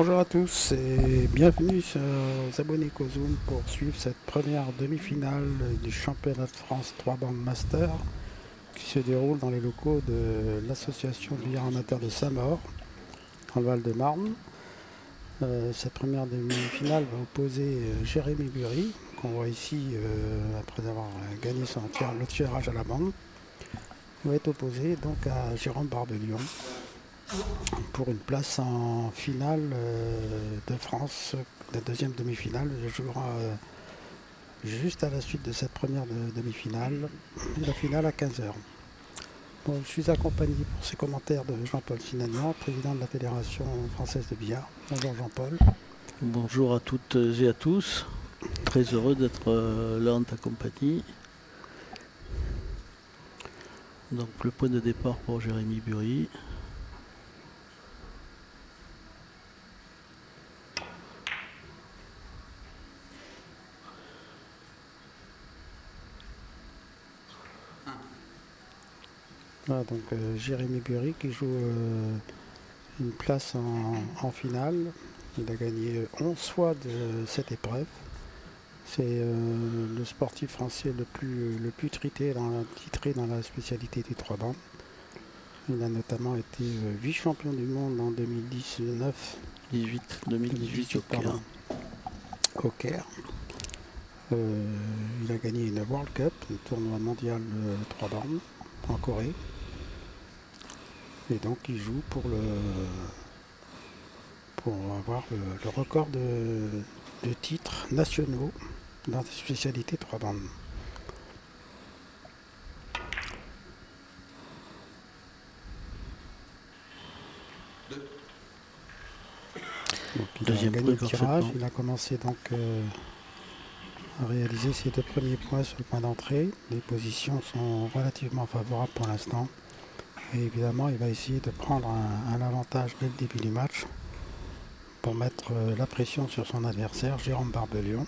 Bonjour à tous et bienvenue aux abonnés Kozoom pour suivre cette première demi-finale du championnat de France 3 bandes master qui se déroule dans les locaux de l'association de billard amateur de Saint-Maur en Val-de-Marne. Cette première demi-finale va opposer Jérémy Bury, qu'on voit ici après avoir gagné le tirage à la bande. Il va être opposé donc à Jérôme Barbelion pour une place en finale de France. La deuxième demi-finale jouera juste à la suite de cette première demi-finale et la finale à 15h. Bon, je suis accompagné pour ces commentaires de Jean-Paul Sinagnan, président de la Fédération française de billard. Bonjour Jean-Paul. Bonjour à toutes et à tous. Très heureux d'être là en ta compagnie. Donc le point de départ pour Jérémy Bury. Voilà, donc Jérémy Bury qui joue une place en finale. Il a gagné 11 fois de cette épreuve. C'est le sportif français le plus titré dans la spécialité des 3 bandes. Il a notamment été vice-champion du monde en 2018 au Caire. Il a gagné une World Cup, un tournoi mondial 3 bandes en Corée. Et donc il joue pour avoir le record de titres nationaux dans la spécialité 3 bandes. Donc, il a gagné le tirage, il a commencé donc à réaliser ses 2 premiers points sur le point d'entrée. Les positions sont relativement favorables pour l'instant. Et évidemment, il va essayer de prendre un avantage dès le début du match pour mettre la pression sur son adversaire, Jérôme Barbelion,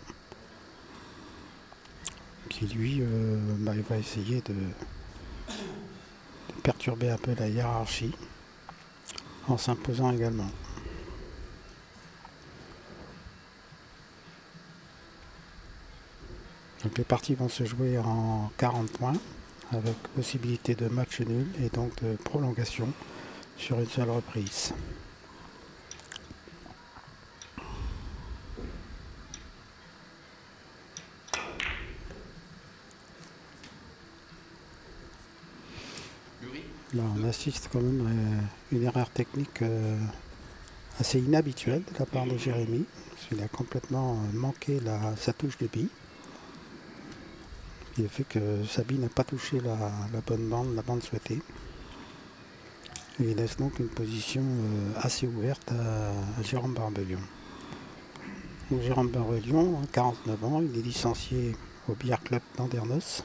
qui lui il va essayer de perturber un peu la hiérarchie en s'imposant également. Donc les parties vont se jouer en 40 points avec possibilité de match nul et donc de prolongation sur une seule reprise. Là, on assiste quand même à une erreur technique assez inhabituelle de la part de Jérémy. Il a complètement manqué sa touche de bille. Il a fait que sa bille n'a pas touché la bonne bande, la bande souhaitée. Et il laisse donc une position assez ouverte à Jérôme Barbelion. Donc, Jérôme Barbelion, 49 ans, il est licencié au billard club d'Andernos.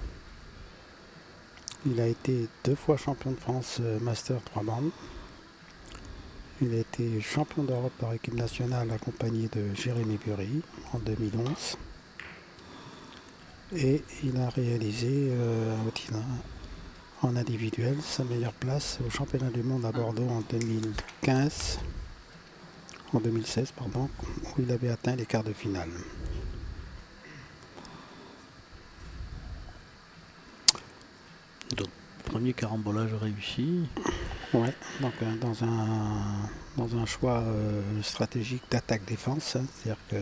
Il a été 2 fois champion de France Master 3 bandes. Il a été champion d'Europe par équipe nationale accompagné de Jérémy Bury en 2011. Et il a réalisé en individuel sa meilleure place au championnat du monde à Bordeaux en 2016, où il avait atteint les quarts de finale. Donc premier carambolage réussi. Ouais, donc dans un choix stratégique d'attaque-défense, c'est-à-dire que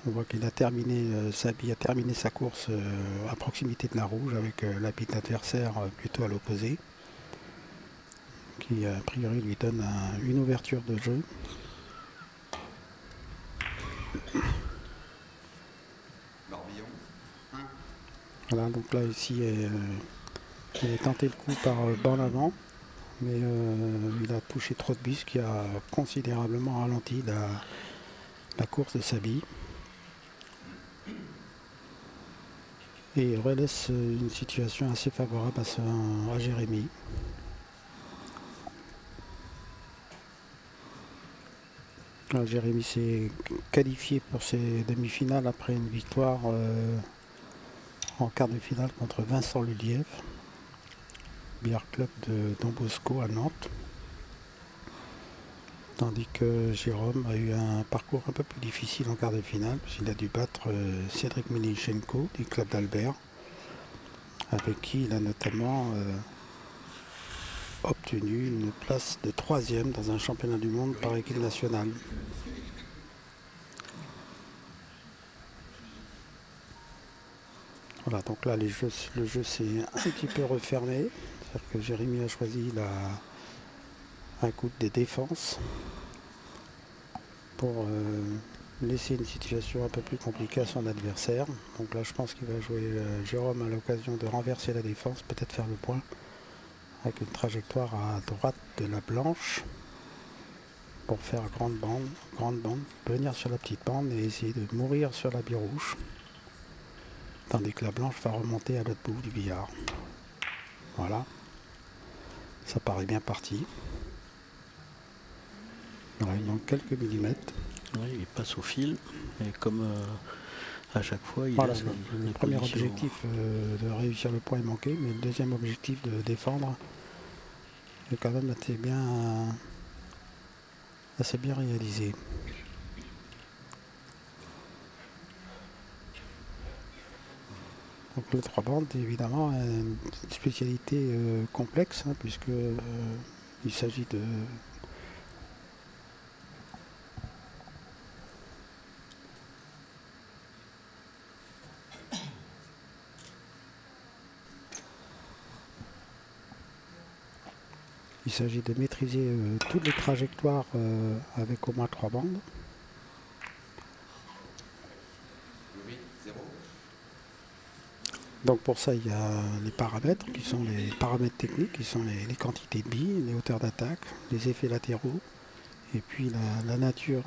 on voit qu'il a terminé sa course à proximité de la rouge avec la bille adversaire plutôt à l'opposé, qui a priori lui donne une ouverture de jeu. Voilà, donc là ici il a tenté le coup par banc avant, mais il a touché trop de bis qui a considérablement ralenti la course de sa bille. Et il relaisse une situation assez favorable à Jérémy. Alors, Jérémy s'est qualifié pour ses demi-finales après une victoire en quart de finale contre Vincent Luliev, billard club de Don Bosco à Nantes. Tandis que Jérôme a eu un parcours un peu plus difficile en quart de finale, puisqu'il a dû battre Cédric Milichenko du club d'Albert, avec qui il a notamment obtenu une place de 3e dans un championnat du monde par équipe nationale. Voilà, donc là le jeu s'est un petit peu refermé, c'est-à-dire que Jérémy a choisi un coup de défense pour laisser une situation un peu plus compliquée à son adversaire. Donc là je pense qu'il va jouer Jérôme à l'occasion de renverser la défense, peut-être faire le point avec une trajectoire à droite de la blanche pour faire grande bande, venir sur la petite bande et essayer de mourir sur la bille rouge. Tandis que la blanche va remonter à l'autre bout du billard. Voilà. Ça paraît bien parti. Voilà, il manque quelques millimètres. Oui, il passe au fil. Et comme à chaque fois, il voilà, a le premier objectif de réussir le point est manqué, mais le deuxième objectif de défendre est quand même assez bien réalisé. Donc le 3 bandes, évidemment, a une spécialité complexe, hein, puisque il s'agit de maîtriser toutes les trajectoires avec au moins 3 bandes. Donc pour ça, il y a les paramètres qui sont les paramètres techniques, qui sont les quantités de billes, les hauteurs d'attaque, les effets latéraux, et puis la nature,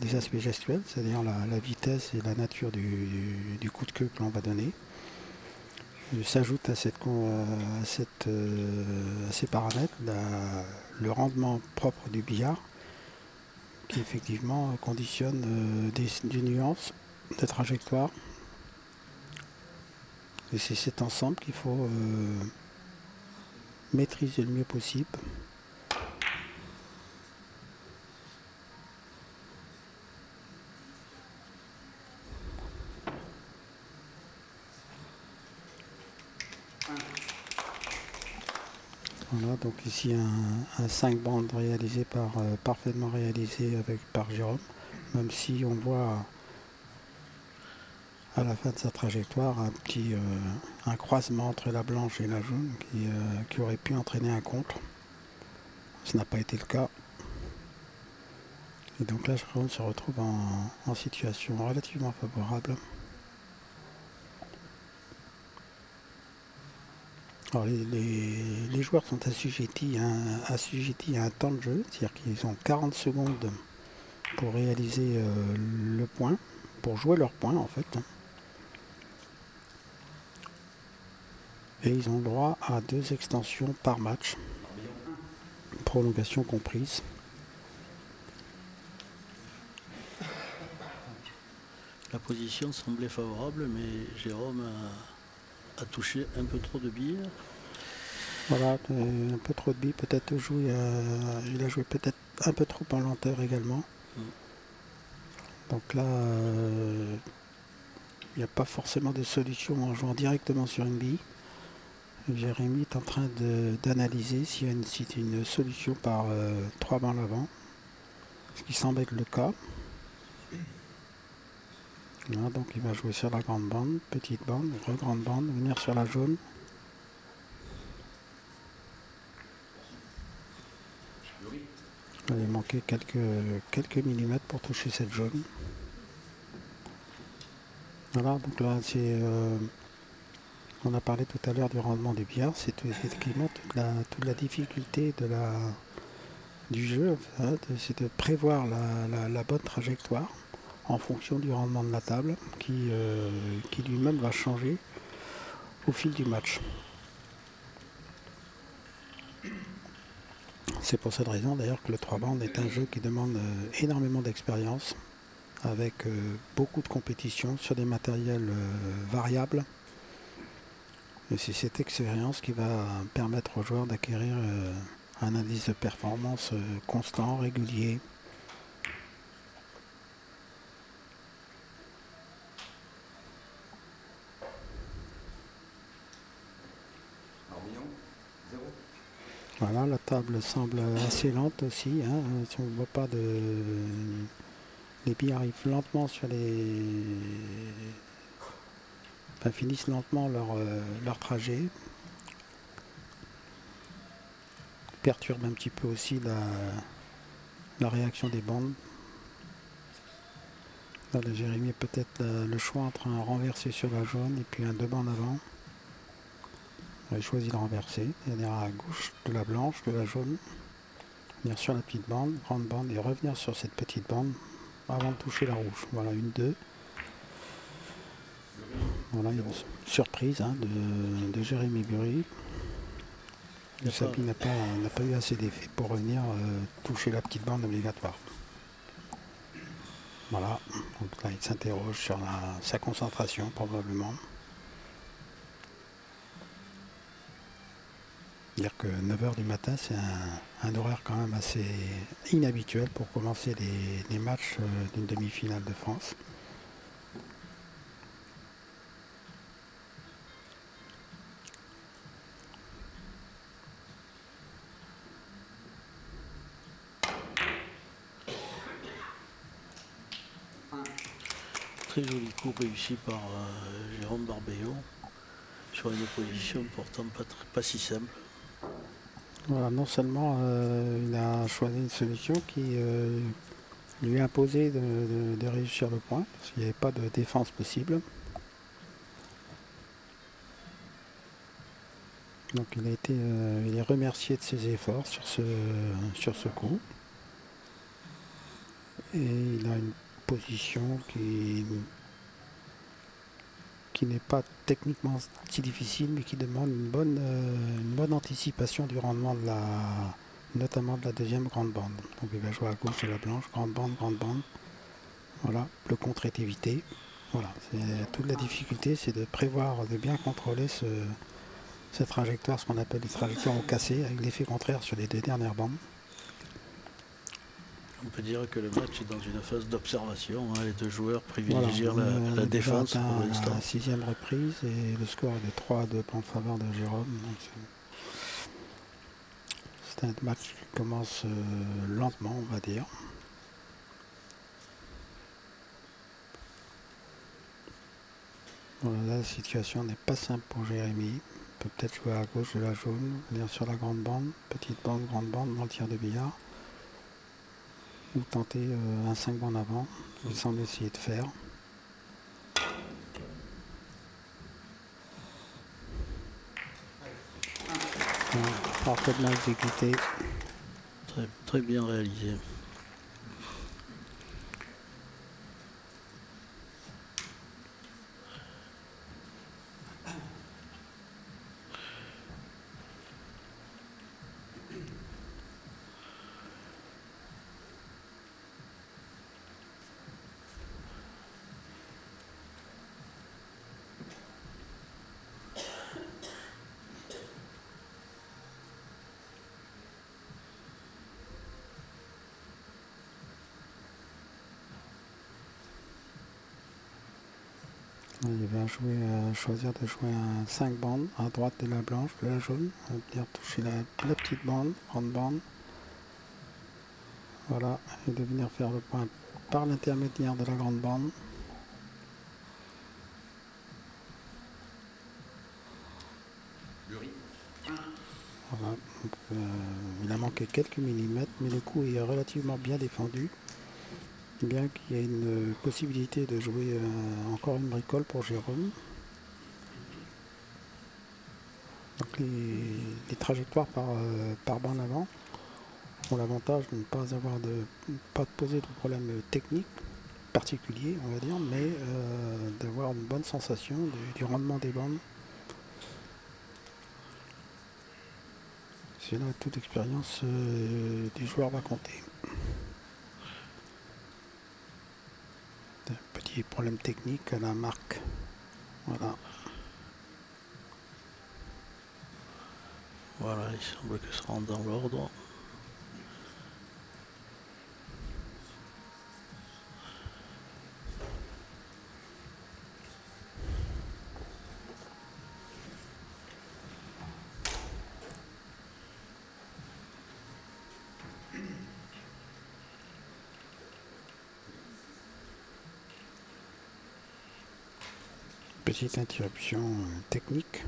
les aspects gestuels, c'est-à-dire la vitesse et la nature du coup de queue que l'on va donner. S'ajoute à ces paramètres le rendement propre du billard, qui effectivement conditionne des nuances de trajectoire. Et c'est cet ensemble qu'il faut maîtriser le mieux possible. Voilà, donc ici un 5 bandes réalisé parfaitement réalisé par Jérôme, même si on voit à la fin de sa trajectoire un croisement entre la blanche et la jaune qui aurait pu entraîner un contre. Ce n'a pas été le cas. Et donc là, Jérôme se retrouve en situation relativement favorable. Alors les joueurs sont assujettis à un temps de jeu, c'est-à-dire qu'ils ont 40 secondes pour réaliser le point, pour jouer leur point en fait. Et ils ont le droit à 2 extensions par match, prolongation comprise. La position semblait favorable, mais Jérôme a touché un peu trop de billes. Voilà, un peu trop de billes, peut-être il a joué peut-être un peu trop en lenteur également. Donc là, il n'y a pas forcément de solution en jouant directement sur une bille. Jérémy est en train d'analyser s'il y a une solution par 3 bandes avant, ce qui semble être le cas. Là, donc il va jouer sur la grande bande, petite bande, grande bande, venir sur la jaune. Il va manquer quelques millimètres pour toucher cette jaune. Voilà, donc là on a parlé tout à l'heure du rendement du billard, c'est effectivement toute la difficulté du jeu, hein, c'est de prévoir la bonne trajectoire en fonction du rendement de la table qui lui-même va changer au fil du match. C'est pour cette raison d'ailleurs que le 3 bandes est un jeu qui demande énormément d'expérience avec beaucoup de compétition sur des matériels variables. Et c'est cette expérience qui va permettre aux joueurs d'acquérir un indice de performance constant, régulier. Voilà, la table semble assez lente aussi, hein. Si on ne voit pas les billes arrivent lentement sur les... Enfin, finissent lentement leur trajet. Perturbe un petit peu aussi la réaction des bandes. Là, Jérémy peut-être le choix entre un renversé sur la jaune et puis un 2 bandes avant. J'ai choisi de renverser, c'est-à-dire à gauche de la blanche, de la jaune, venir sur la petite bande, grande bande et revenir sur cette petite bande avant de toucher la rouge. Voilà, une 2. Voilà, une surprise hein, de Jérémy Bury. Sabine n'a pas eu assez d'effet pour revenir toucher la petite bande obligatoire. Voilà, donc là il s'interroge sur sa concentration probablement. Dire que 9 h du matin, c'est un horaire quand même assez inhabituel pour commencer les matchs d'une demi-finale de France. Très joli coup réussi par Jérôme Barbello sur une position pourtant pas si simple. Voilà, non seulement il a choisi une solution qui lui a imposé de réussir le point, parce qu'il n'y avait pas de défense possible. Donc il est remercié de ses efforts sur ce coup. Et il a une position qui n'est pas techniquement si difficile, mais qui demande une bonne anticipation du rendement notamment de la deuxième grande bande. Donc il va jouer à gauche de la blanche, grande bande, grande bande. Voilà, le contre est évité. Voilà, toute la difficulté, c'est de prévoir, de bien contrôler cette trajectoire, ce qu'on appelle les trajectoires au cassé, avec l'effet contraire sur les 2 dernières bandes. On peut dire que le match est dans une phase d'observation. Hein. Les 2 joueurs privilégient voilà, la défense pour l'instant. La 6e reprise et le score est de 3-2 en faveur de Jérôme. C'est un match qui commence lentement, on va dire. Voilà, là, la situation n'est pas simple pour Jérémy. Il peut peut-être jouer à gauche de la jaune, venir sur la grande bande, petite bande, grande bande dans le tir de billard. Ou tenter un 5 bandes avant, il semble essayer de faire. Parfaitement exécuté. Très bien réalisé. Il va choisir de jouer un 5 bandes à droite de la blanche, de la jaune. Il va venir toucher la petite bande, grande bande. Voilà, et de venir faire le point par l'intermédiaire de la grande bande. Voilà, donc, il a manqué quelques millimètres, mais le coup est relativement bien défendu. Bien qu'il y ait une possibilité de jouer encore une bricole pour Jérôme. Donc les trajectoires par bande avant ont l'avantage de ne pas poser de problème technique particulier, on va dire, mais d'avoir une bonne sensation du rendement des bandes. C'est là toute expérience du joueur va compter. Un petit problème technique à la marque. Voilà. Voilà, il semble que ça rentre dans l'ordre. Petite interruption technique.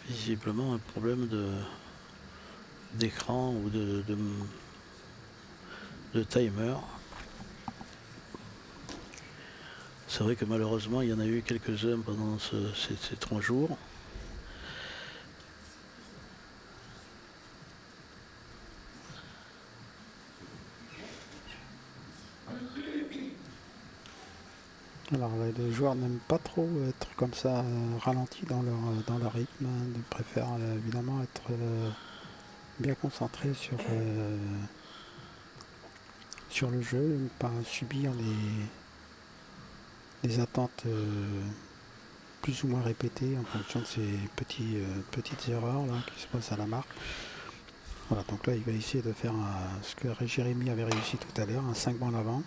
Visiblement un problème d'écran ou de timer. C'est vrai que malheureusement il y en a eu quelques-uns pendant ces 3 jours. Alors les joueurs n'aiment pas trop être comme ça ralentis dans leur rythme, hein. Ils préfèrent évidemment être bien concentrés sur le jeu, ne pas subir les attentes plus ou moins répétées en fonction de ces petites erreurs là, qui se passent à la marque. Voilà, donc là il va essayer de faire ce que Jérémy avait réussi tout à l'heure, un 5 bancs l'avant.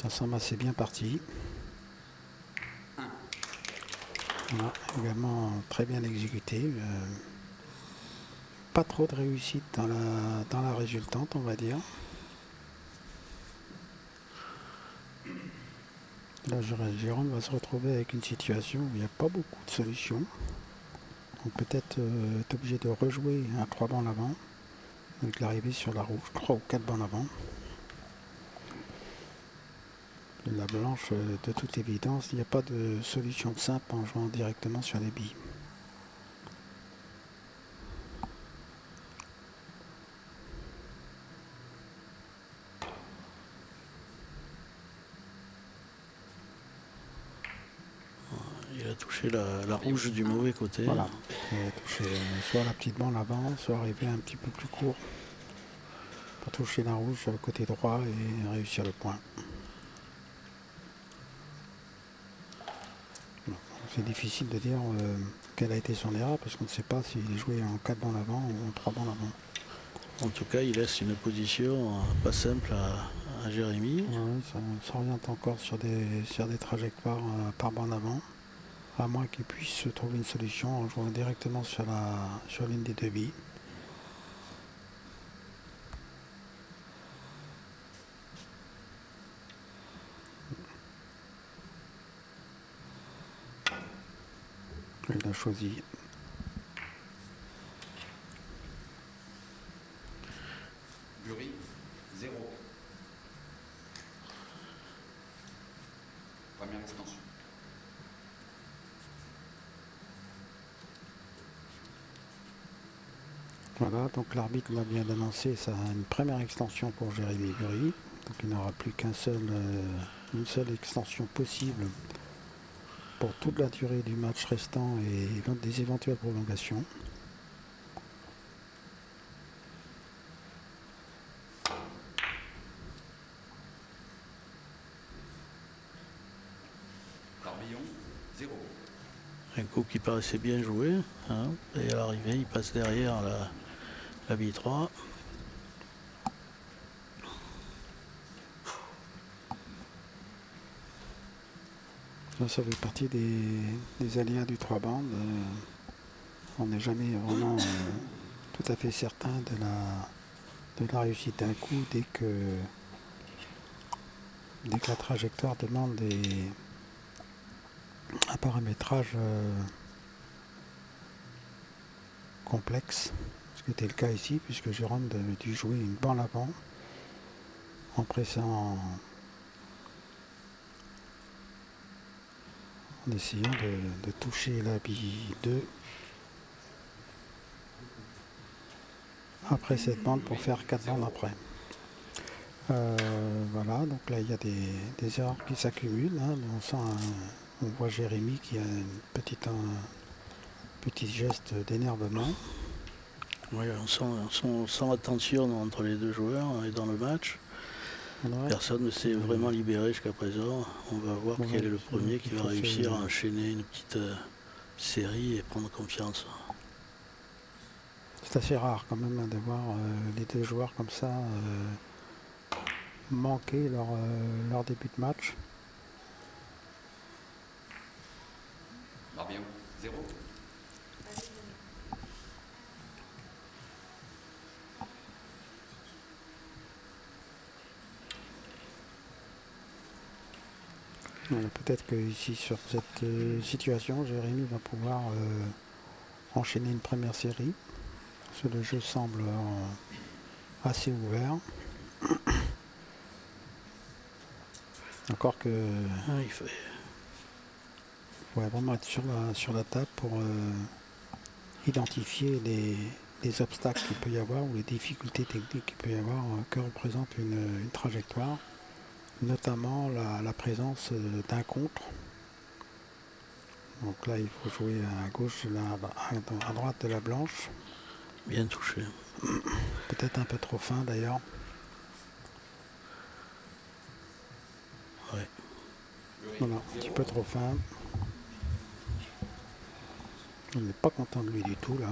Ça semble assez bien parti. Voilà, également très bien exécuté. Pas trop de réussite dans la résultante, on va dire. Là, Jérôme va se retrouver avec une situation où il n'y a pas beaucoup de solutions. Donc peut-être est obligé de rejouer un 3 bancs l'avant, avec l'arrivée sur la rouge, 3 ou 4 bancs l'avant. La blanche, de toute évidence, il n'y a pas de solution simple en jouant directement sur les billes. Il a touché la rouge du mauvais côté. Voilà, il a touché soit la petite bande l'avant, soit arriver un petit peu plus court pour toucher la rouge sur le côté droit et réussir le point. C'est difficile de dire quelle a été son erreur parce qu'on ne sait pas s'il est joué en 4 bancs l'avant ou en 3 bancs l'avant. En tout cas, il laisse une position pas simple à Jérémy. Ouais, ça s'oriente encore sur des trajectoires par banc d'avant, à moins qu'il puisse trouver une solution en jouant directement sur l'une des deux billes. Il a choisi. Bury, 0. Première extension. Voilà, donc l'arbitre l'a bien annoncé, ça a une première extension pour Jérémy Bury. Donc il n'aura plus une seule extension possible pour toute la durée du match restant et des éventuelles prolongations. Barbillon, 0. Un coup qui paraissait bien joué. Hein, et à l'arrivée, il passe derrière la bille 3. Là, ça fait partie des aléas du 3 bandes. On n'est jamais vraiment tout à fait certain de la réussite d'un coup dès que la trajectoire demande un paramétrage complexe, ce qui était le cas ici, puisque Jérôme avait dû jouer une bande avant en pressant, en essayant de toucher la bille 2 après cette bande pour faire 4 bandes après. Voilà, donc là il y a des erreurs qui s'accumulent, hein. On voit Jérémy qui a une petite petits gestes d'énervement. Oui, on sent la tension entre les deux joueurs et dans le match. Voilà. Personne ne s'est vraiment libéré jusqu'à présent. On va voir Ouais, quel est le c'est- premier qui il va faut réussir se- à enchaîner une petite série et prendre confiance. C'est assez rare quand même hein, de voir les deux joueurs comme ça manquer leur début de match. Barbillon, 0. Voilà, peut-être que ici sur cette situation, Jérémy va pouvoir enchaîner une première série. Parce que le jeu semble assez ouvert. Encore que Ah, il fait... ouais, vraiment être sur la table pour identifier les obstacles qu'il peut y avoir ou les difficultés techniques qu'il peut y avoir que représente une trajectoire, notamment la présence d'un contre. Donc là, il faut jouer à gauche, à droite de la blanche. Bien touché. Peut-être un peu trop fin d'ailleurs. Ouais. Voilà, un petit peu trop fin. On n'est pas content de lui du tout là.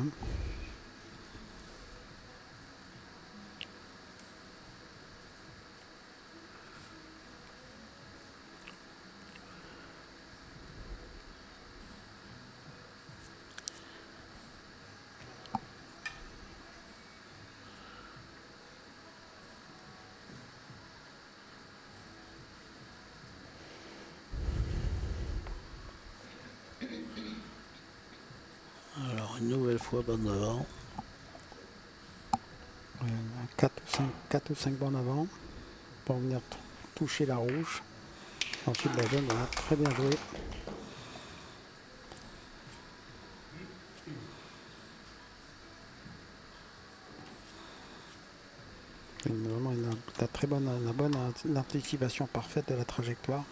Alors, une nouvelle fois, bande d'avant. 4 ou 5 bandes avant pour venir toucher la rouge. Ensuite la jaune, voilà, très bien joué. Vraiment la bonne anticipation parfaite de la trajectoire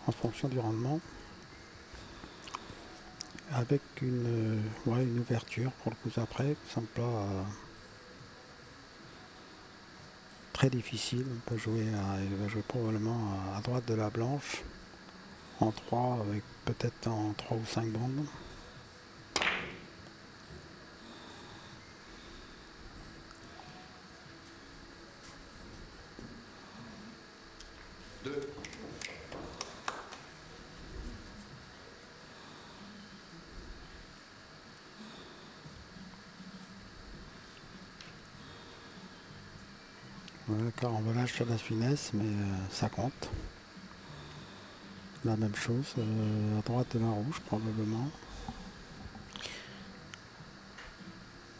en fonction du rendement. Avec une ouverture pour le coup après, qui semble pas très difficile. Il va jouer probablement à droite de la blanche en 3 avec peut-être en 3 ou 5 bandes. Voilà, carambolage sur la finesse, mais ça compte. La même chose, à droite de la rouge probablement.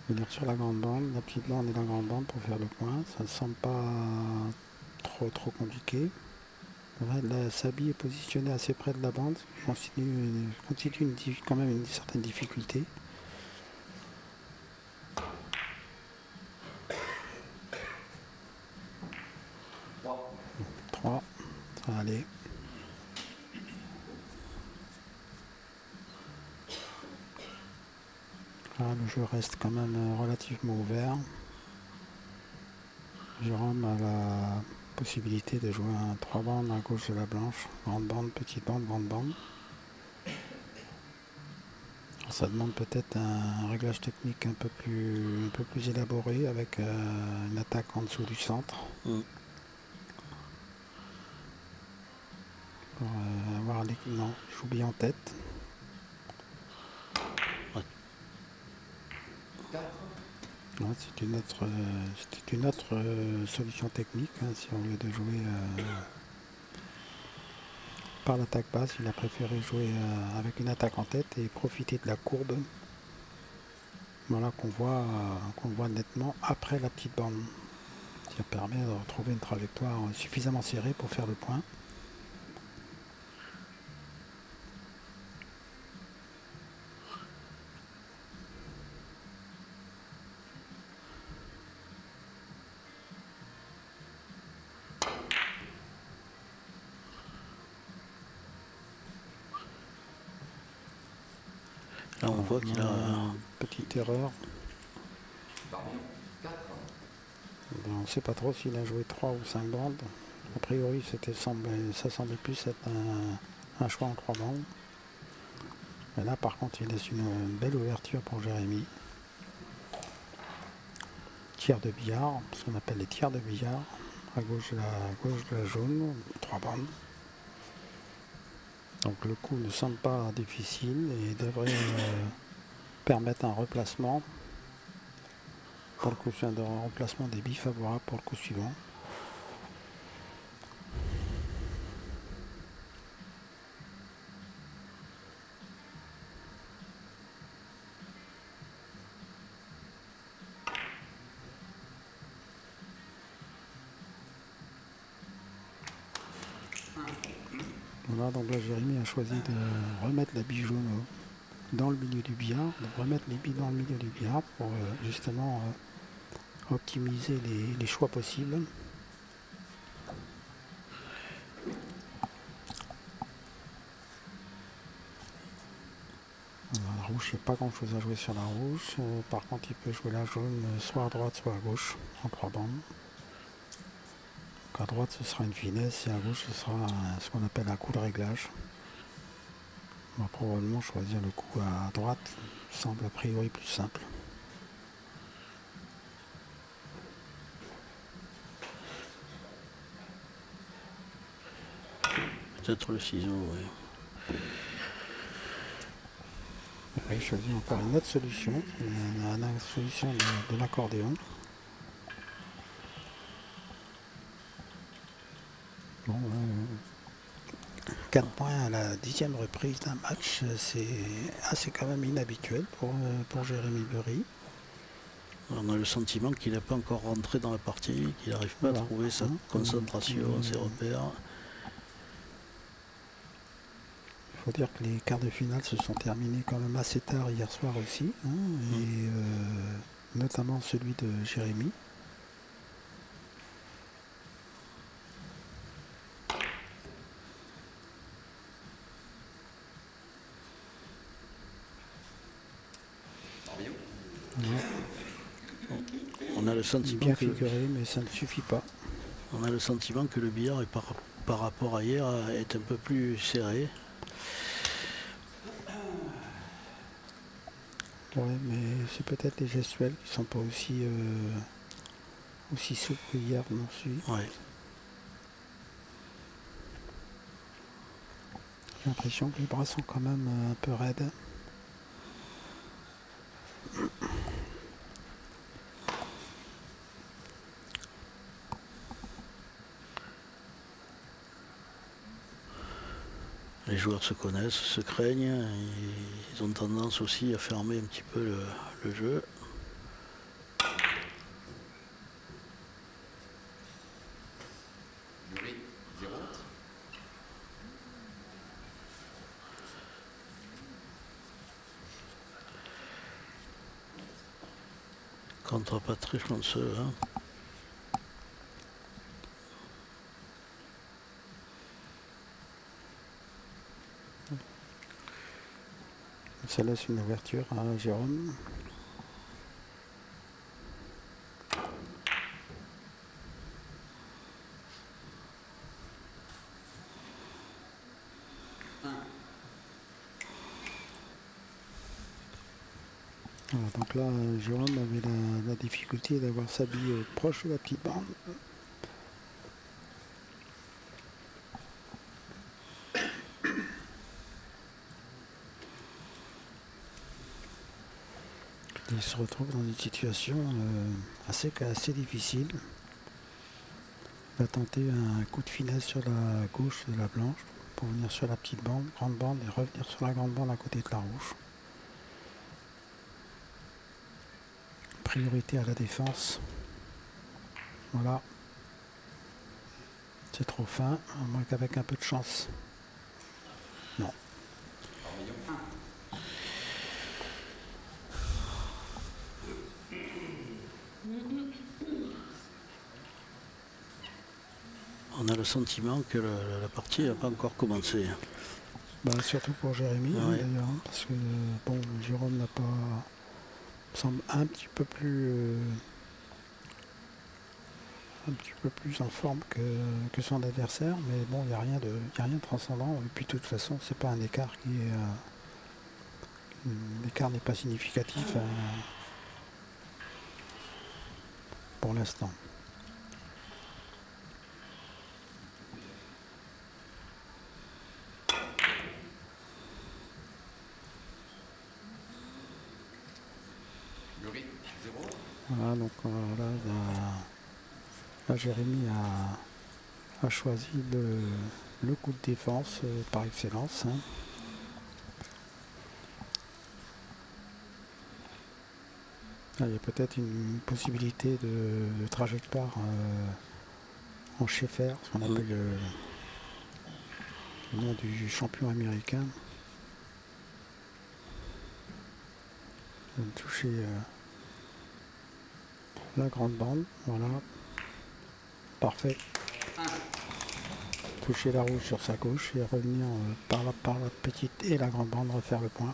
Venir sur la grande bande, la petite bande et la grande bande pour faire le point. Ça ne semble pas trop compliqué. La Sabi est positionnée assez près de la bande, ce qui constitue quand même une certaine difficulté. 3, ça va aller. Là, le jeu reste quand même relativement ouvert. Jérôme a la possibilité de jouer un 3 bandes à gauche de la blanche, grande bande, petite bande, grande bande. Alors, ça demande peut-être un réglage technique un peu plus élaboré avec une attaque en dessous du centre. Pour avoir l'équipement, je joue bien en tête. Ouais, c'est une autre solution technique. Hein, si au lieu de jouer par l'attaque basse, il a préféré jouer avec une attaque en tête et profiter de la courbe. Voilà qu'on voit nettement après la petite bande. Ça permet de retrouver une trajectoire suffisamment serrée pour faire le point. Là, Là, on voit qu'il a... Petite erreur. Barbillon, 4. Ben, on ne sait pas trop s'il a joué 3 ou 5 bandes. A priori, ça semblait plus être un choix en 3 bandes. Et là, par contre, il laisse une belle ouverture pour Jérémy. Tiers de billard, ce qu'on appelle les tiers de billard. À gauche de la jaune, 3 bandes. Donc le coup ne semble pas difficile et devrait permettre un replacement. Pour le coup, c'est un remplacement des billes favorables pour le coup suivant. Voilà, donc là Jérémy a choisi de remettre la bille jaune dans le milieu du billard, de remettre les billes dans le milieu du billard pour justement optimiser les choix possibles. La rouge, il n'y a pas grand chose à jouer sur la rouge. Par contre, il peut jouer la jaune soit à droite, soit à gauche, en 3 bandes. Donc à droite, ce sera une finesse, et à gauche, ce sera ce qu'on appelle un coup de réglage. On va probablement choisir le coup à droite, semble a priori plus simple. Peut-être le ciseau, oui. Il choisit encore une autre solution, la solution de l'accordéon. Bon, 4 points à la 10e reprise d'un match, c'est quand même inhabituel pour Jérémy Bury. On a le sentiment qu'il n'est pas encore rentré dans la partie, qu'il n'arrive pas à trouver sa concentration, ses repères. Il faut dire que les quarts de finale se sont terminés quand même assez tard hier soir aussi, et notamment celui de Jérémy. Barbillon. On a le sentiment Bien que, figuré, mais ça ne suffit pas. on a le sentiment que le billard est par rapport à hier est un peu plus serré. Ouais, mais c'est peut-être les gestuels qui sont pas aussi souples que hier non plus. Ouais. J'ai l'impression que les bras sont quand même un peu raides. Les joueurs se connaissent, se craignent, ils ont tendance aussi à fermer un petit peu le jeu. Bury, 0. Contre Patrice Lanceux, hein. Ça laisse une ouverture à Jérôme. Voilà, donc là, Jérôme avait la difficulté d'avoir sa bille proche de la petite bande. Il se retrouve dans une situation assez difficile. Il va tenter un coup de finesse sur la gauche de la blanche pour venir sur la petite bande, grande bande, et revenir sur la grande bande à côté de la rouge. Priorité à la défense. Voilà. C'est trop fin, à moins qu'avec un peu de chance. Non. Barbillon, 1. On a le sentiment que la partie n'a pas encore commencé. Bah, surtout pour Jérémy, hein, Ouais. d'ailleurs, hein, parce que bon, Jérôme n'a pas semble un petit peu plus en forme que son adversaire, mais bon, il n'y a rien y a rien de transcendant. Et puis de toute façon, c'est pas un écart qui est l'écart n'est pas significatif pour l'instant. Murray, 0. Voilà, donc là, Jérémy a choisi le coup de défense par excellence, hein. Là, il y a peut-être une possibilité de trajectoire en Schaeffer, ce qu'on appelle le nom du champion américain. Toucher la grande bande, voilà, parfait. Toucher la rouge sur sa gauche et revenir par la petite et la grande bande refaire le point.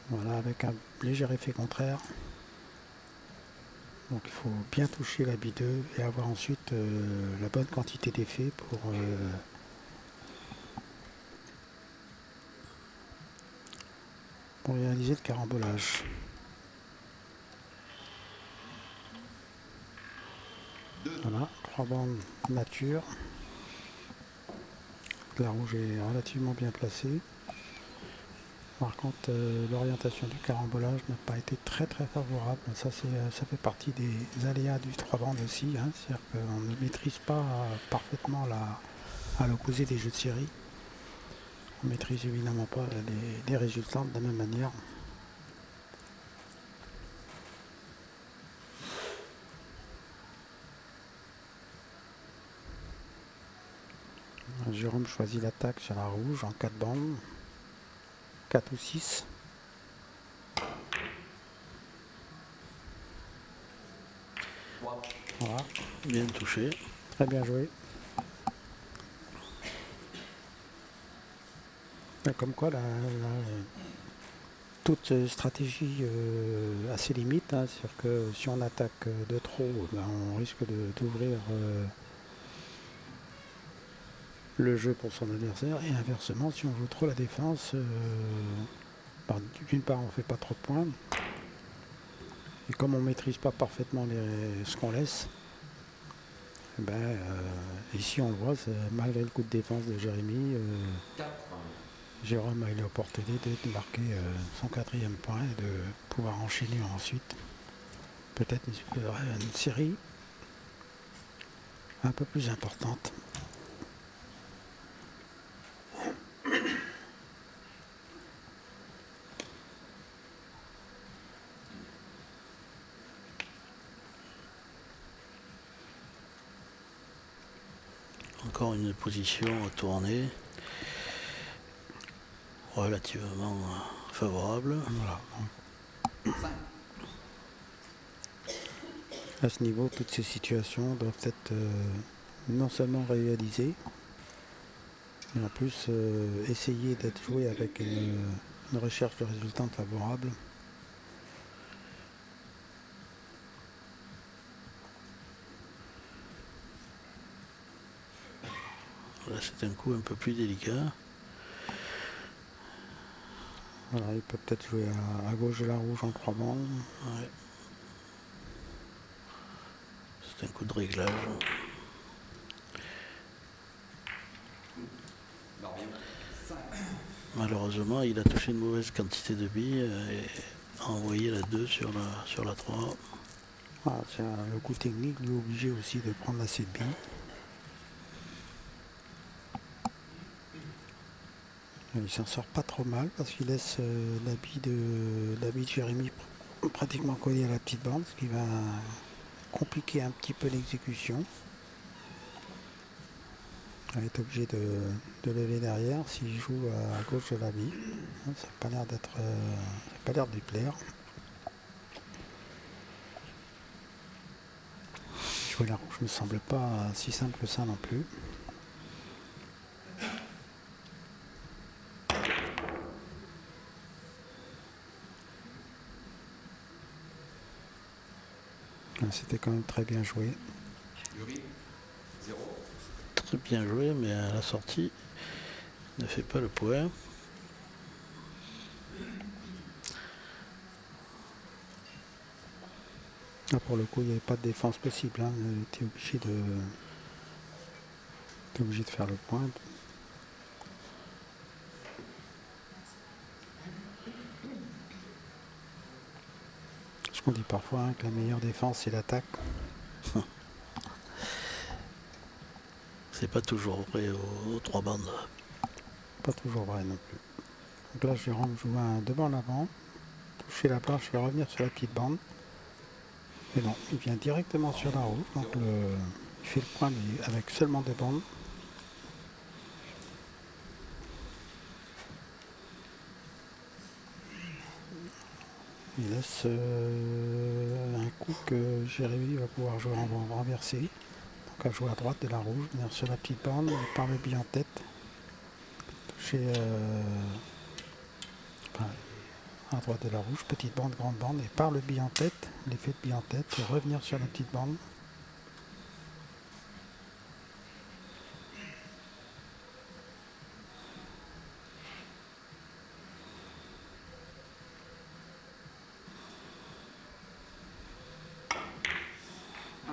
Voilà, avec un léger effet contraire. Donc il faut bien toucher la B2 et avoir ensuite la bonne quantité d'effet pour réaliser le carambolage. Voilà, 3 bandes nature. La rouge est relativement bien placée. Par contre, l'orientation du carambolage n'a pas été très favorable. Ça fait partie des aléas du 3 bandes aussi, hein. C'est-à-dire qu'on ne maîtrise pas parfaitement à l'opposé des jeux de série. On ne maîtrise évidemment pas les résultats de la même manière. Jérôme choisit l'attaque sur la rouge en 4 bandes, 4 ou 6. Voilà, Bien touché. très bien joué. Comme quoi, toute stratégie a ses limites, hein. C'est-à-dire que si on attaque de trop, ben, on risque d'ouvrir le jeu pour son adversaire, et inversement, si on joue trop la défense, d'une part on fait pas trop de points, et comme on maîtrise pas parfaitement ce qu'on laisse, ben, ici on le voit, malgré le coup de défense de Jérémy, 4. Jérôme a eu l'opportunité de marquer son 4e point et de pouvoir enchaîner ensuite peut-être une série un peu plus importante. Encore une position tournée relativement favorable. Voilà. À ce niveau, toutes ces situations doivent être non seulement réalisées, mais en plus essayer d'être jouées avec une recherche de résultats favorables. Là, c'est un coup un peu plus délicat. Voilà, il peut peut-être jouer à gauche de la rouge en 3 bandes. Ouais. C'est un coup de réglage. Malheureusement, il a touché une mauvaise quantité de billes et a envoyé la 2 sur la 3. Voilà, le coup technique lui est obligé aussi de prendre assez de billes. Il s'en sort pas trop mal parce qu'il laisse la bille de Jérémy pratiquement collée à la petite bande, ce qui va compliquer un petit peu l'exécution. Il va être obligé de lever derrière s'il joue à gauche de la bille. Ça n'a pas l'air de lui plaire. Jouer la rouge ne me semble pas si simple que ça non plus. C'était quand même très bien joué. Jury, 0. Très bien joué, mais à la sortie, ne fait pas le point. Là, pour le coup, il n'y avait pas de défense possible. Hein. Tu es obligé de faire le point. Ce qu'on dit parfois, hein, que la meilleure défense, c'est l'attaque. C'est pas toujours vrai aux 3 bandes. Pas toujours vrai non plus. Donc là, Jérôme joue un 2 bandes avant, toucher la planche et revenir sur la petite bande. Et non, il vient directement sur la rouge. Donc il fait le point, mais avec seulement 2 bandes. Il laisse un coup que Jérémy va pouvoir jouer en renversé. Donc à jouer à droite de la rouge, venir sur la petite bande, par le billet en tête. Toucher à droite de la rouge, petite bande, grande bande, et par le billet en tête, l'effet de billet en tête, et revenir sur la petite bande.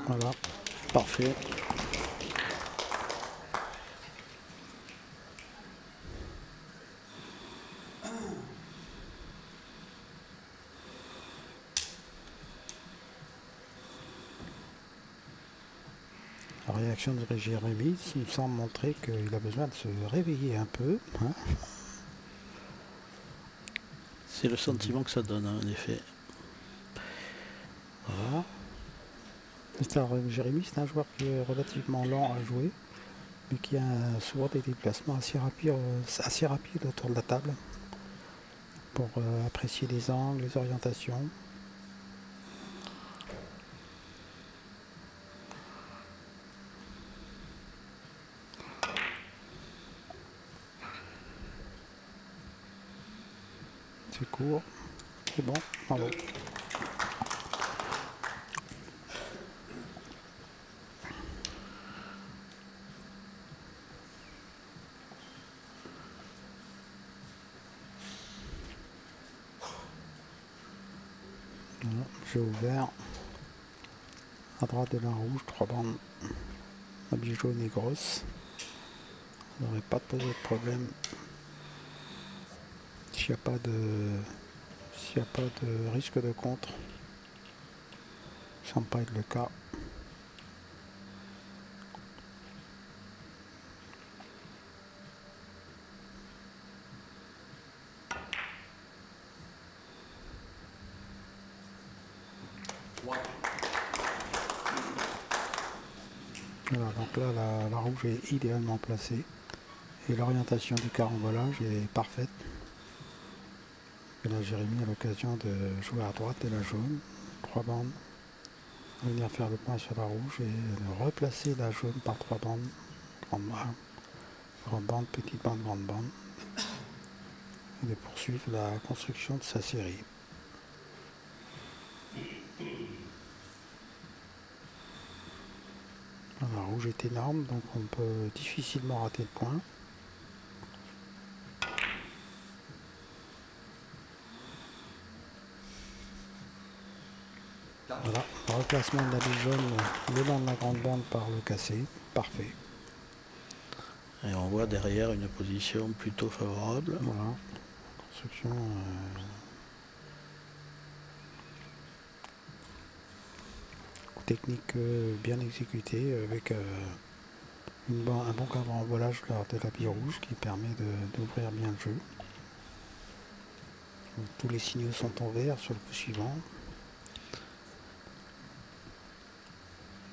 Voilà. Parfait. La réaction de Jérémy, il me semble montrer qu'il a besoin de se réveiller un peu. Hein. C'est le sentiment que ça donne, hein, en effet. Voilà. Jérémy, c'est un joueur qui est relativement lent à jouer, mais qui a souvent des déplacements assez rapides autour de la table pour apprécier les angles, les orientations. C'est court, c'est bon, bravo. Voilà, jeu ouvert. À droite de la rouge, 3 bandes. La bille jaune est grosse. Ça n'aurait pas posé de problème s'il n'y a pas de risque de contre. Ça ne semble pas être le cas. Voilà, donc là la rouge est idéalement placée et l'orientation du carambolage est parfaite. Et là Jérémy a l'occasion de jouer à droite de la jaune, 3 bandes, venir faire le point sur la rouge et de replacer la jaune par 3 bandes, grande bande, petite bande, grande bande, et de poursuivre la construction de sa série. La rouge est énorme, donc on peut difficilement rater le point. Voilà, replacement de la bille jaune le long de la grande bande par le cassé, parfait. Et on voit derrière une position plutôt favorable. Voilà, construction technique bien exécutée avec un bon carambolage lors de la bille rouge qui permet d'ouvrir bien le jeu. Donc, tous les signaux sont en vert sur le coup suivant.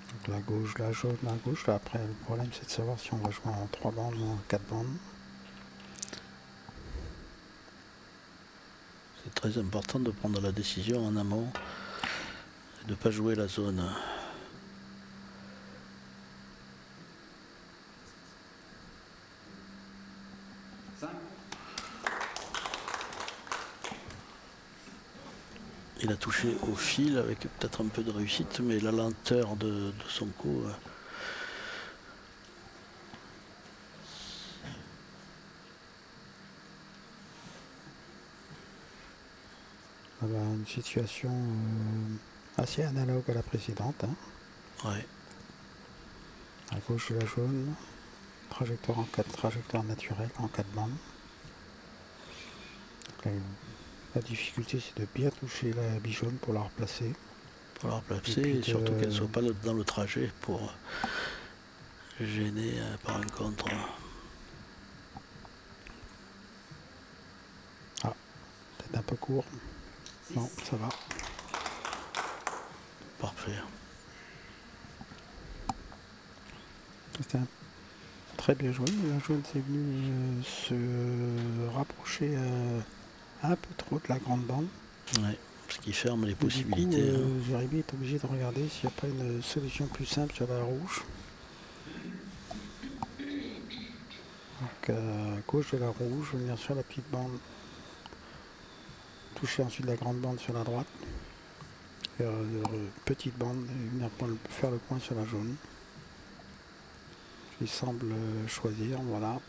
Donc la gauche, la jaune, la gauche. Là, après, le problème c'est de savoir si on va jouer en 3 bandes ou en 4 bandes. C'est très important de prendre la décision en amont et de ne pas jouer la zone. Il a touché au fil avec peut-être un peu de réussite, mais la lenteur de son coup. Une situation assez analogue à la précédente. Hein. Ouais. À gauche de la jaune, trajectoire en 4 trajectoire naturelle en 4 bandes. La difficulté c'est de bien toucher la bijaune pour la replacer. Pour la replacer et surtout qu'elle ne soit pas dans le trajet pour gêner par un contre. Ah, peut-être un peu court. Non, ça va. Parfait. C'était très bien joué. La jaune c'est venu se rapprocher un peu trop de la grande bande. Ouais, ce qui ferme les possibilités. Du coup, Jérémy est obligé de regarder s'il n'y a pas une solution plus simple sur la rouge. Donc à gauche de la rouge, venir sur la petite bande, toucher ensuite la grande bande sur la droite, faire petite bande et venir faire le point sur la jaune. Il semble choisir, voilà.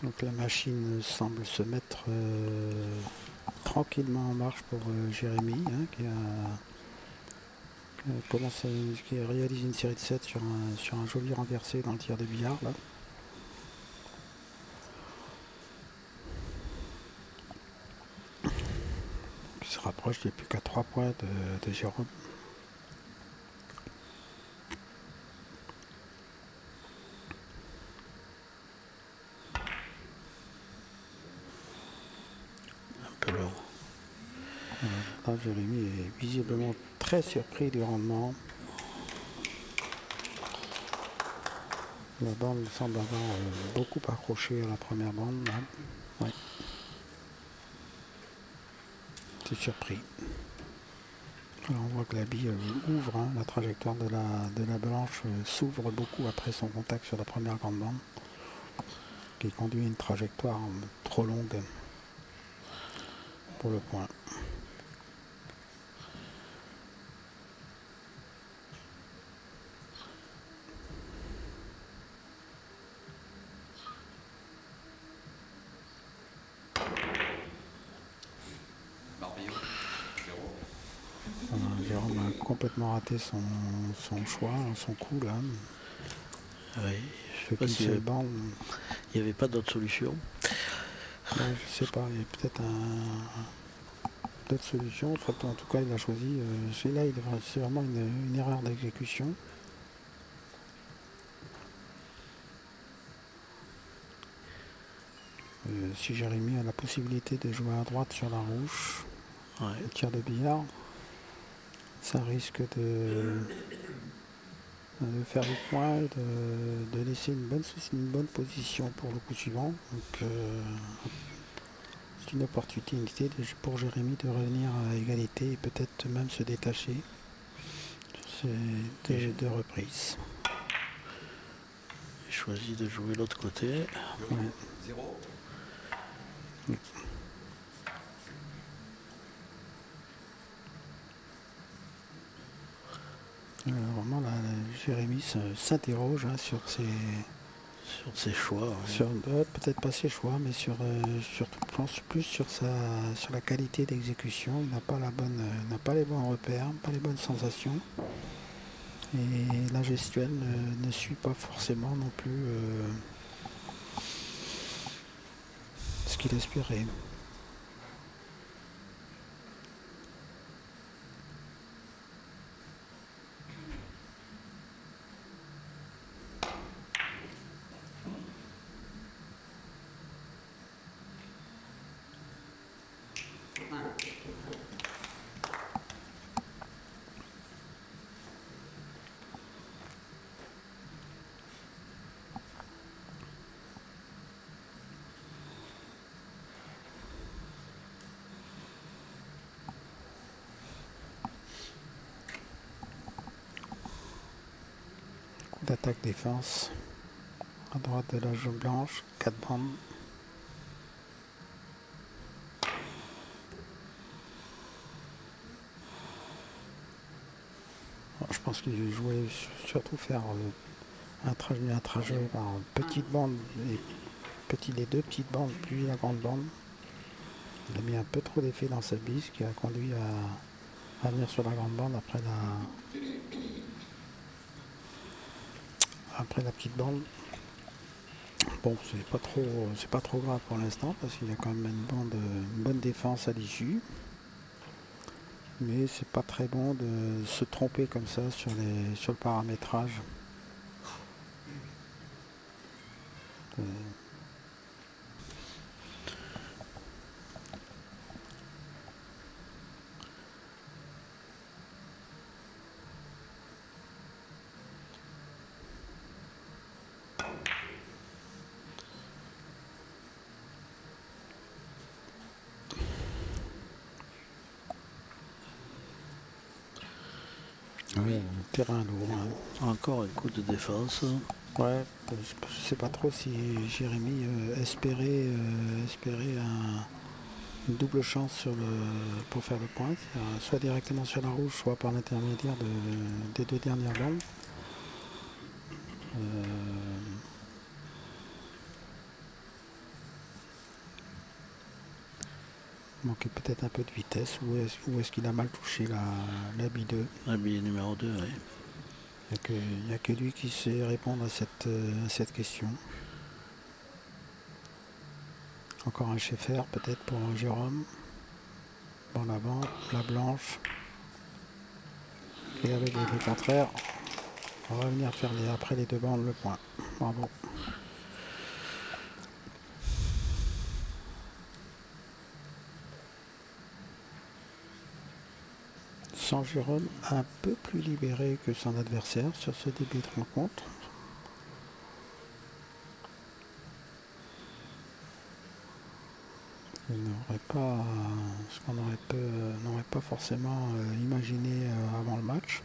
Donc la machine semble se mettre tranquillement en marche pour Jérémy, hein, qui réalise une série de 7 sur un joli renversé dans le tir de billard. Là. Qui se rapproche, il n'y a plus qu'à 3 points de Jérôme. Là, Jérémy est visiblement très surpris du rendement. La bande semble avoir beaucoup accroché à la première bande. Ouais. C'est surpris. Alors on voit que la bille ouvre, hein, la trajectoire de la blanche s'ouvre beaucoup après son contact sur la première grande bande, qui conduit à une trajectoire trop longue pour le point. Jérôme a complètement raté son choix, son coup là. Oui, je sais pas s'il n'y avait pas d'autre solution. Je sais pas, il y a peut-être d'autres solutions. En tout cas, il a choisi. Celui-là, c'est vraiment une erreur d'exécution. Si Jérémy a la possibilité de jouer à droite sur la rouge, le tir de billard, ça risque de faire le point, de laisser une bonne position pour le coup suivant. Donc, c'est une opportunité pour Jérémy de revenir à égalité et peut-être même se détacher sur ces deux reprises. J'ai choisi de jouer l'autre côté. Ouais. 0. Vraiment, là, Jérémy s'interroge hein, sur ses choix. Ouais. Peut-être pas ses choix, mais je pense plus sur la qualité d'exécution. Il n'a pas les bons repères, pas les bonnes sensations. Et la gestuelle ne suit pas forcément non plus ce qu'il espérait. d'attaque-défense. À droite de la jaune blanche, 4 bandes. Alors, je pense qu'il jouait surtout faire un trajet par petite bande, les deux petites bandes, puis la grande bande. Il a mis un peu trop d'effet dans sa bise, qui a conduit à venir sur la grande bande après la petite bande. Bon, c'est pas trop grave pour l'instant parce qu'il y a quand même une bonne défense à l'issue. Mais c'est pas très bon de se tromper comme ça sur le paramétrage. Oui, terrain lourd. Hein. Encore un coup de défense. Ouais, je sais pas trop si Jérémy espérait une double chance pour faire le point, soit directement sur la rouge, soit par l'intermédiaire des deux dernières bandes. Manquait peut-être un peu de vitesse, ou est-ce qu'il a mal touché la bille 2. La bille numéro 2, oui. Il n'y a que lui qui sait répondre à cette question. Encore un Schaeffer peut-être pour Jérôme. Bon, la blanche. Et avec les deux contraires, on va venir faire après les deux bandes le point. Bravo. Sans Jérôme un peu plus libéré que son adversaire sur ce début de rencontre. Il n'aurait pas ce qu'on n'aurait pas forcément imaginé avant le match.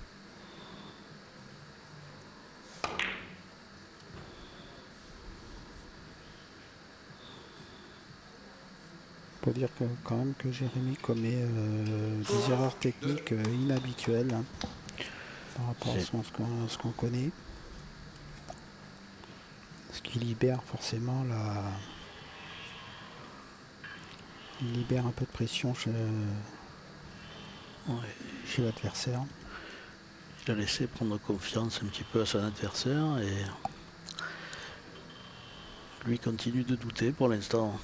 On peut dire quand même que Jérémy commet des erreurs techniques inhabituelles hein, par rapport à ce qu'on connaît. Ce qui libère forcément il libère un peu de pression chez l'adversaire. Il a laissé prendre confiance un petit peu à son adversaire et lui continue de douter pour l'instant.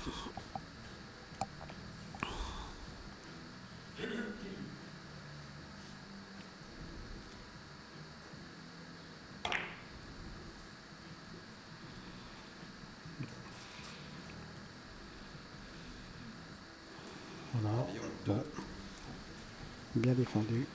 Voilà, bon. Bien défendu.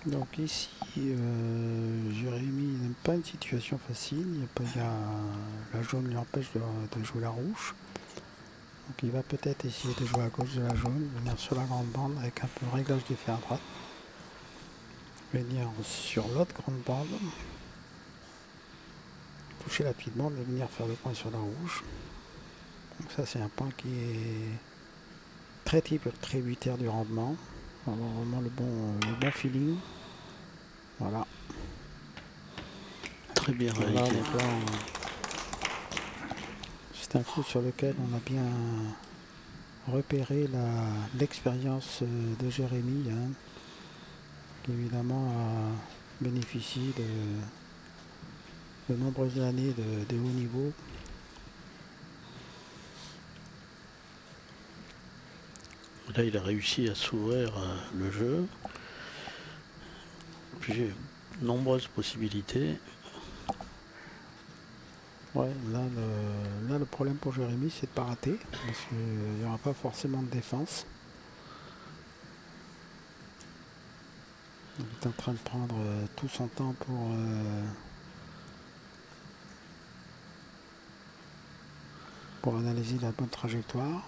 Donc ici, Jérémy n'aime pas une situation facile. La jaune lui empêche de jouer la rouge. Donc il va peut-être essayer de jouer à gauche de la jaune, venir sur la grande bande avec un peu de réglage d'effet à droite. Venir sur l'autre grande bande. Toucher la petite bande et venir faire le point sur la rouge. Donc ça c'est un point qui est très tributaire du rendement. Avoir vraiment le bon feeling. Voilà. Très bien réalisé. C'est un coup sur lequel on a bien repéré l'expérience de Jérémy, hein, qui évidemment a bénéficié de nombreuses années de haut niveau. Là, il a réussi à s'ouvrir le jeu. J'ai nombreuses possibilités. Ouais, là, le problème pour Jérémy, c'est de ne pas rater, parce qu'il n'y aura pas forcément de défense. Il est en train de prendre tout son temps pour analyser la bonne trajectoire.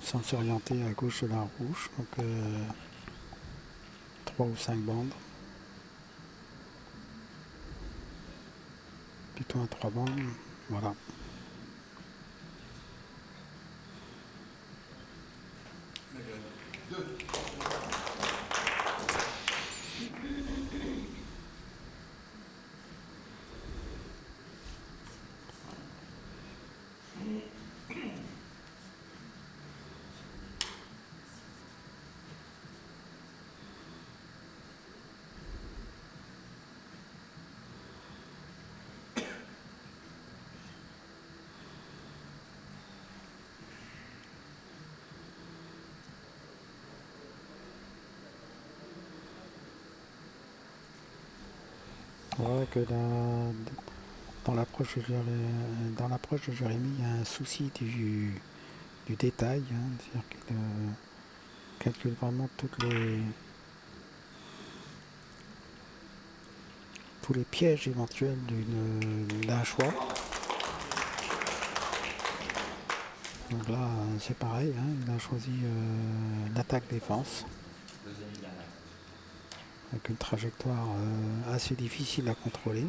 Sans s'orienter à gauche de la rouge, donc 3 ou 5 bandes. Plutôt un 3 bandes, voilà. Ouais, que dans l'approche de Jérémy, il y a un souci du détail, hein, c'est-à-dire qu'il calcule vraiment tous les pièges éventuels d'un choix. Donc là, c'est pareil, hein, il a choisi l'attaque-défense. Avec une trajectoire assez difficile à contrôler.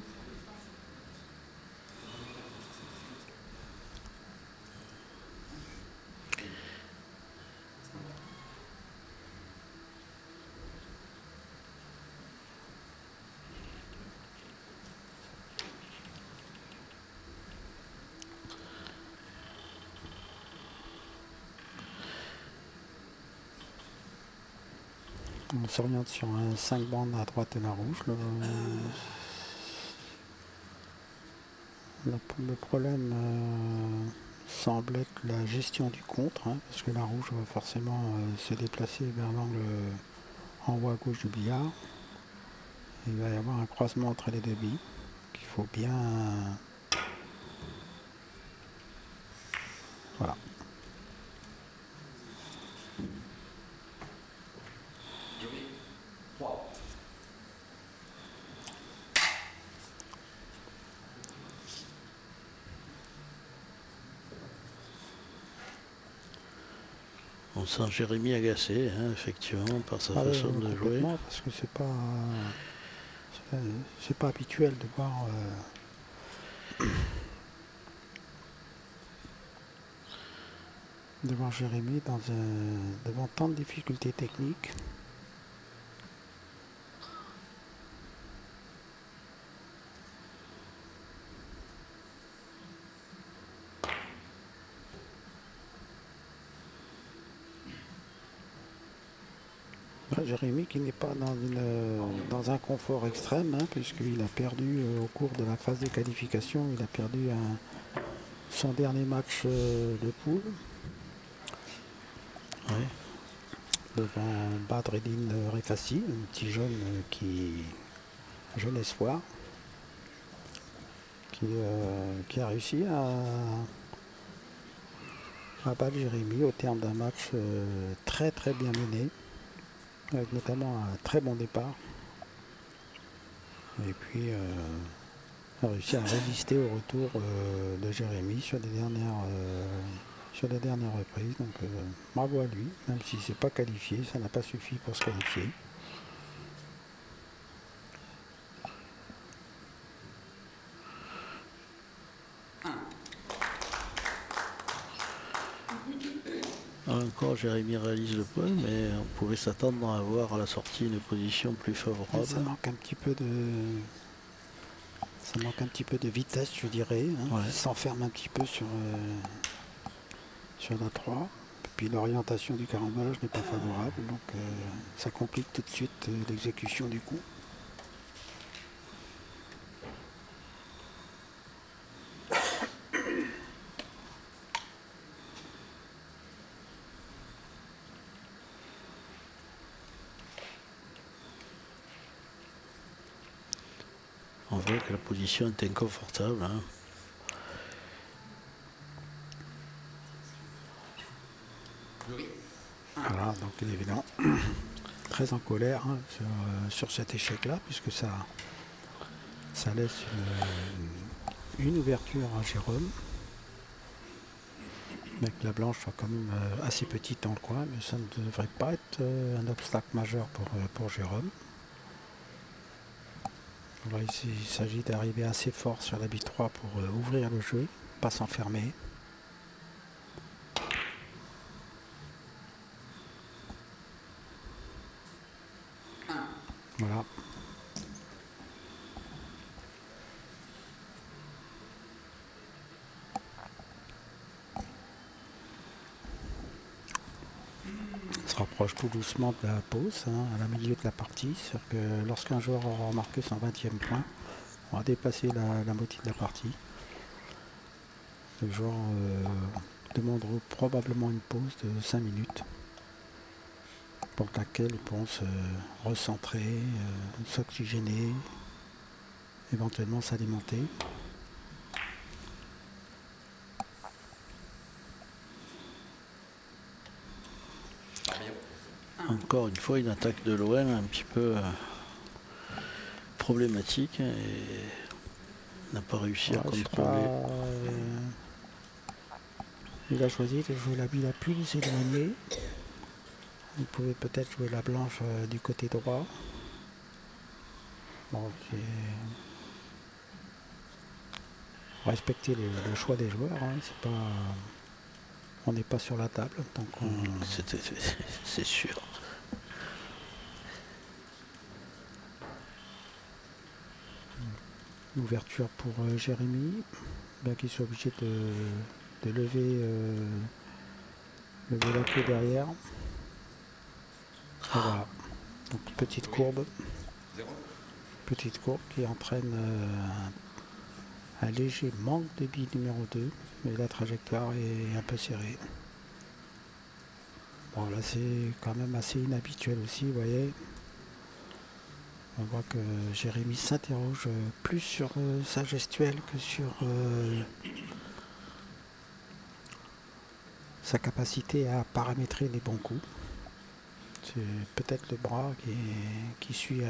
On s'oriente sur un 5 bandes à droite de la rouge. Le problème semble être la gestion du contre, hein, parce que la rouge va forcément se déplacer vers l'angle en haut à gauche du billard. Il va y avoir un croisement entre les deux billes qu'il faut bien... Voilà. On sent Jérémy agacé, hein, effectivement, par sa façon de jouer. Parce que c'est pas habituel de voir Jérémy devant tant de difficultés techniques. Jérémy qui n'est pas dans un confort extrême, hein, puisqu'il a perdu au cours de la phase de qualification, il a perdu son dernier match de poule. Ouais. Devant Badreddine Refassi, un petit jeune jeune espoir, qui a réussi à battre Jérémy au terme d'un match très très bien mené, avec notamment un très bon départ. Et puis a réussi à résister au retour de Jérémy sur les dernières reprises. Donc bravo à lui, même si c'est pas qualifié, ça n'a pas suffi pour se qualifier. Encore Jérémy réalise le point, mais on pouvait s'attendre à avoir à la sortie une position plus favorable. Ça manque un petit peu de vitesse, je dirais, hein. Ouais. Il s'enferme un petit peu sur la 3. Puis l'orientation du carambolage n'est pas favorable, donc ça complique tout de suite l'exécution du coup. On voit que la position est inconfortable, hein. Voilà, donc il est évident, très en colère, hein, sur cet échec-là, puisque ça Ça laisse une ouverture à Jérôme. Mais que la blanche soit quand même assez petite dans le coin, mais ça ne devrait pas être un obstacle majeur pour Jérôme. Alors, il s'agit d'arriver assez fort sur la bille 3 pour ouvrir le jeu, pas s'enfermer. Voilà. On se rapproche tout doucement de la pause, hein, à la milieu de la partie. C'est-à-dire que lorsqu'un joueur aura marqué son 20e point, on va dépasser la moitié de la partie. Le joueur demandera probablement une pause de 5 minutes pour laquelle ils pourront se recentrer, s'oxygéner, éventuellement s'alimenter. Encore une fois, une attaque de l'OM un petit peu problématique et n'a pas réussi à contrôler. Il a choisi de jouer la bille la plus éloignée. Il pouvait peut-être jouer la blanche du côté droit. Bon, respecter le choix des joueurs, hein, c'est pas, on n'est pas sur la table, donc c'est sûr. Ouverture pour Jérémy, bien qu'il soit obligé de lever la queue derrière. Et voilà, donc petite courbe qui entraîne un léger manque de bille numéro 2, mais la trajectoire est un peu serrée. Bon, là c'est quand même assez inhabituel aussi, vous voyez. On voit que Jérémy s'interroge plus sur sa gestuelle que sur sa capacité à paramétrer les bons coups. C'est peut-être le bras qui suit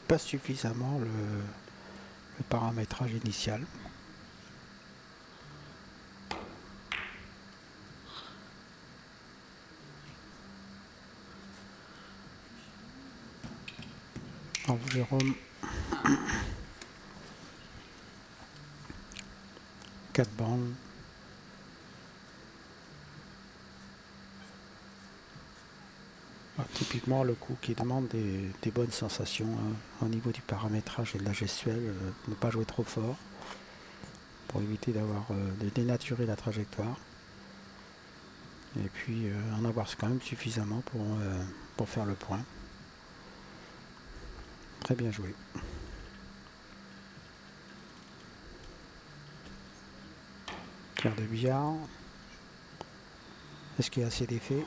pas suffisamment le paramétrage initial. Alors Jérôme, 4 bandes. Typiquement le coup qui demande des bonnes sensations, hein, au niveau du paramétrage et de la gestuelle, ne pas jouer trop fort pour éviter de dénaturer la trajectoire, et puis en avoir quand même suffisamment pour faire le point. Très bien joué. Pierre de billard. Est-ce qu'il y a assez d'effet?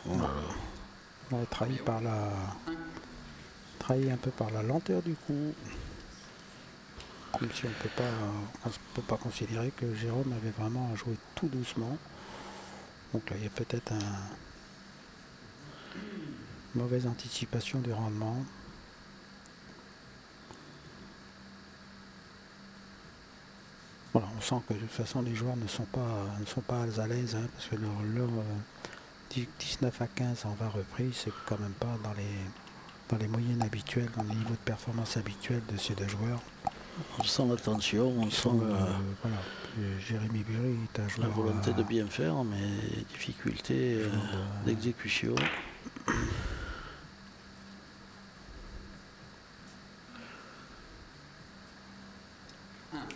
On est trahi un peu par la lenteur du coup. Même si on peut pas considérer que Jérôme avait vraiment à jouer tout doucement. Donc là il y a peut-être une mauvaise anticipation du rendement. Voilà, on sent que de toute façon les joueurs ne sont pas à l'aise, hein, parce que leur 19 à 15 en 20 reprises, c'est quand même pas dans les moyennes habituelles, dans les niveaux de performance habituels de ces deux joueurs. On sent la tension, on sent voilà. Jérémy Bury est un joueur la volonté de bien faire, mais difficulté d'exécution.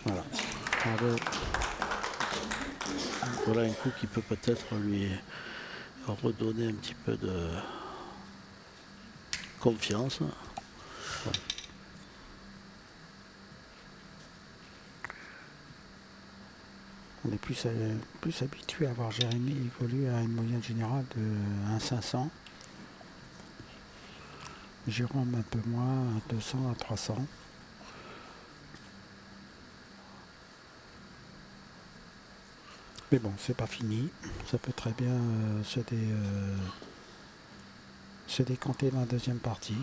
Voilà. Bravo. Voilà un coup qui peut peut-être lui redonner un petit peu de confiance. Ouais. On est plus habitué à voir Jérémy évoluer à une moyenne générale de 1,500. Jérôme un peu moins, à 200, à 300. Mais bon, c'est pas fini. Ça peut très bien se décanter dans la deuxième partie.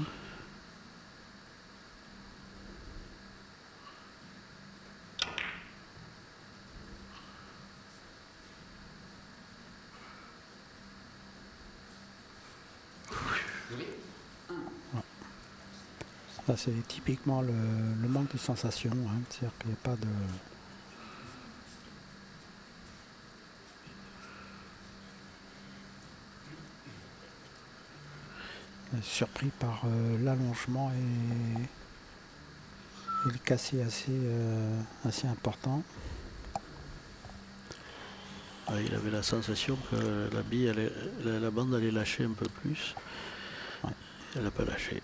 Ça, c'est typiquement le manque de sensation, hein, c'est-à-dire qu'il n'y a pas de... Surpris par l'allongement et le cassé assez important. Ouais, il avait la sensation que la bande allait lâcher un peu plus. Ouais. Elle n'a pas lâché.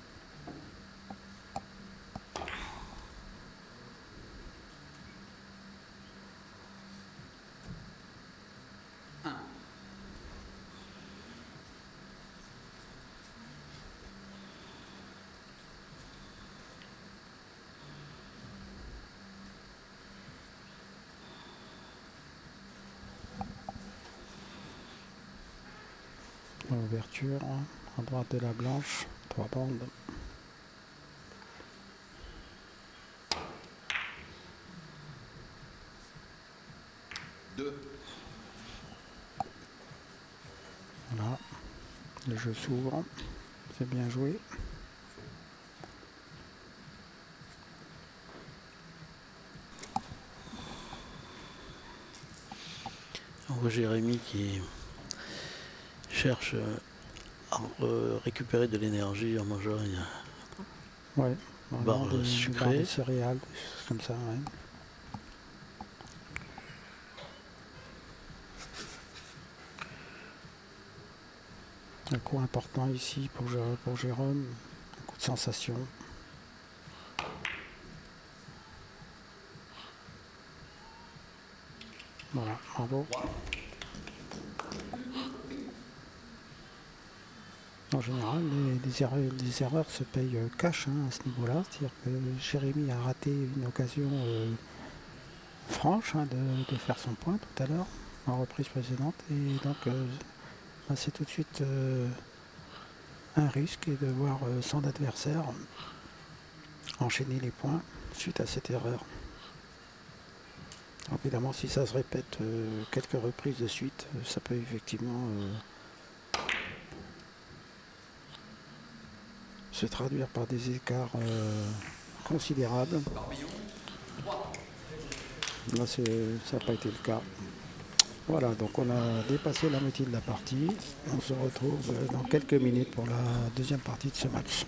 Ouverture, hein, à droite de la blanche, 3 bandes. Voilà, le jeu s'ouvre, c'est bien joué. On voit Jérémy qui cherche à récupérer de l'énergie en mangeant Ouais, une voilà, barre des sucrée. céréales, des choses comme ça. Ouais. Un coup important ici pour Jérôme, un coup de sensation. Voilà, bravo. En général, les erreurs se payent cash, hein, à ce niveau-là. C'est-à-dire que Jérémy a raté une occasion franche, hein, de faire son point tout à l'heure, en reprise précédente. Et donc, c'est tout de suite un risque et de voir son adversaire enchaîner les points suite à cette erreur. Alors, évidemment, si ça se répète quelques reprises de suite, ça peut effectivement se traduire par des écarts considérables. Là, ça n'a pas été le cas. Voilà, donc on a dépassé la moitié de la partie. On se retrouve dans quelques minutes pour la deuxième partie de ce match.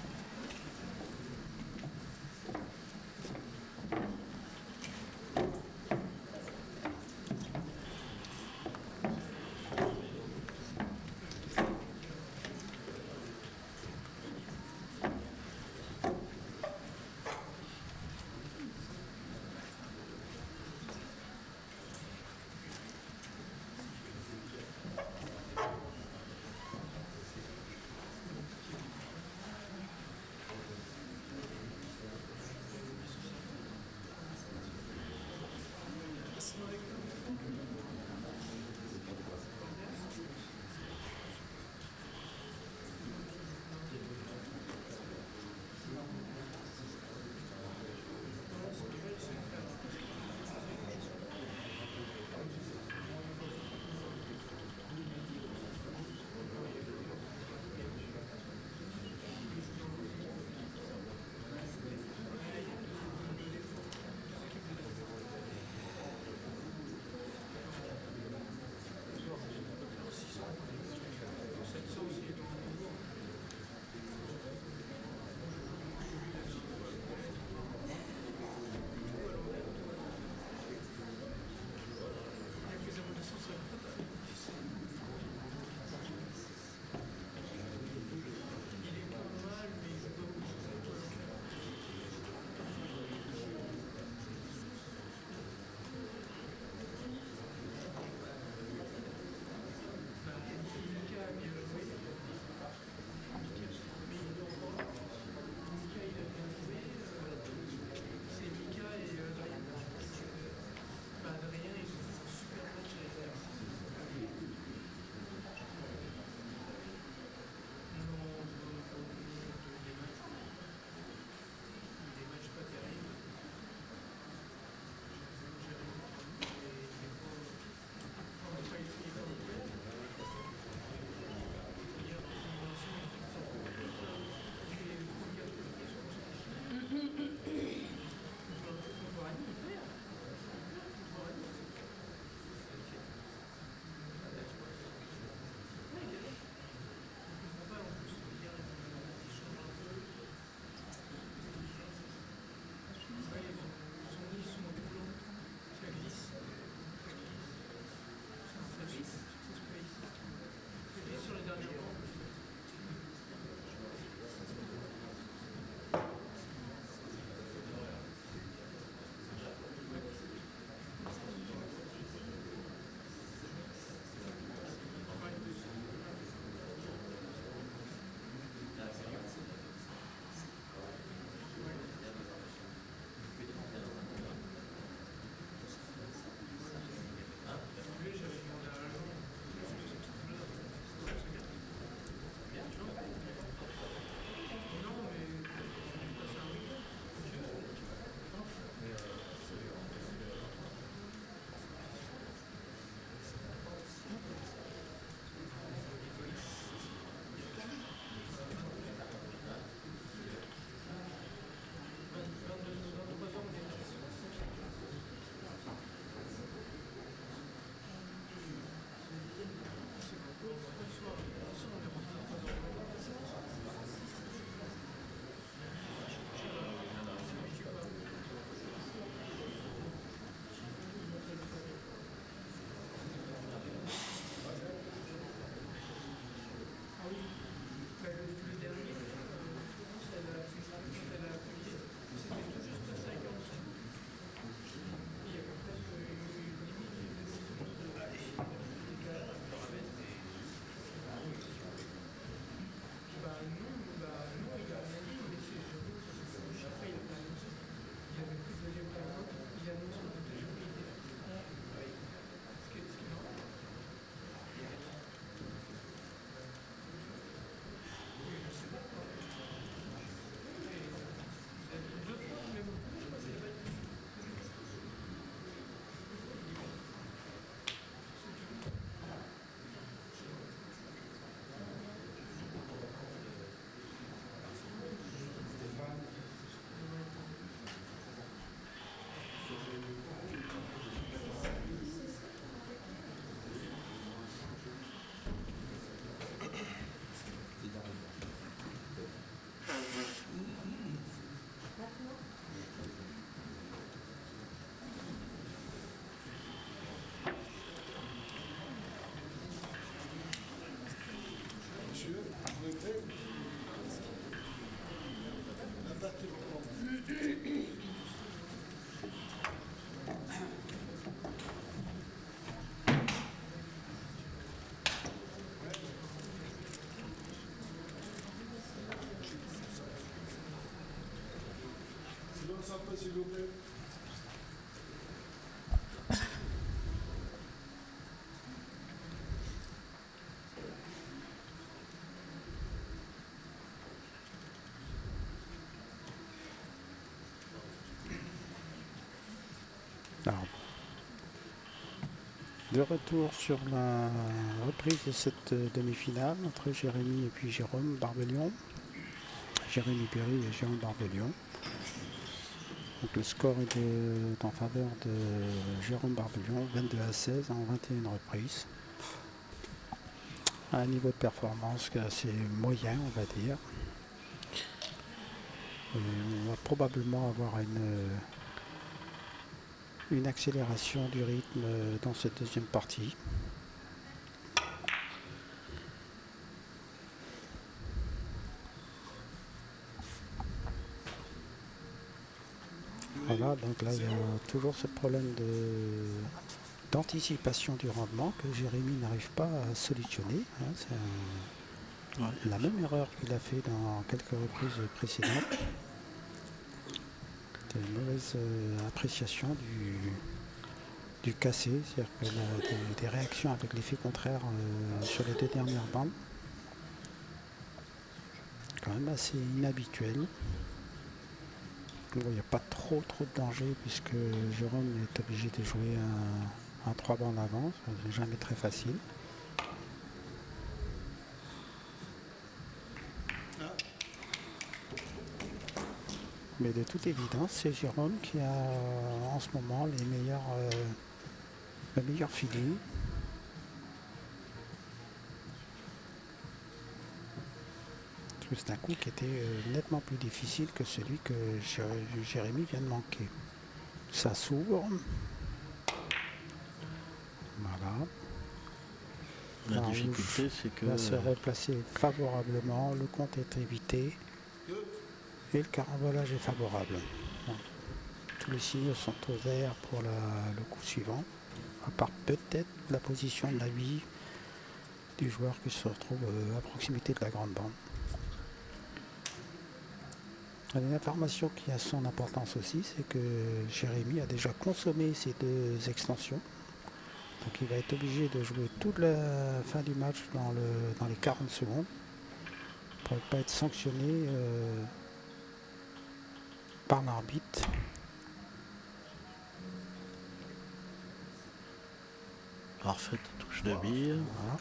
Alors, de retour sur la reprise de cette demi-finale entre Jérémy et puis Jérôme Barbelion. Jérémy Perry et Jérôme Barbelion. Donc le score est en faveur de Jérôme Barbelion, 22-16 en 21 reprises. À un niveau de performance assez moyen, on va dire. Et on va probablement avoir une accélération du rythme dans cette deuxième partie. Voilà, donc là il y a toujours ce problème d'anticipation du rendement que Jérémy n'arrive pas à solutionner. Hein, c'est la même erreur qu'il a fait dans quelques reprises précédentes. C'est une mauvaise appréciation du cassé, c'est-à-dire qu'il a des réactions avec l'effet contraire sur les deux dernières bandes. Quand même assez inhabituel. Bon, il n'y a pas trop de danger puisque Jérôme est obligé de jouer un 3 bandes avant, c'est jamais très facile. Mais de toute évidence, c'est Jérôme qui a en ce moment le meilleur feeling. C'est un coup qui était nettement plus difficile que celui que Jérémy vient de manquer. Ça s'ouvre. Voilà. La difficulté, c'est que... va se replacer favorablement. Le compte est évité. Et le carambolage est favorable. Donc, tous les signaux sont au vert pour le coup suivant. À part peut-être la position de la bille du joueur qui se retrouve à proximité de la grande bande. Une information qui a son importance aussi, c'est que Jérémy a déjà consommé ces deux extensions. Donc il va être obligé de jouer toute la fin du match dans les 40 secondes pour ne pas être sanctionné par l'arbitre. Parfaite touche de bille. Voilà.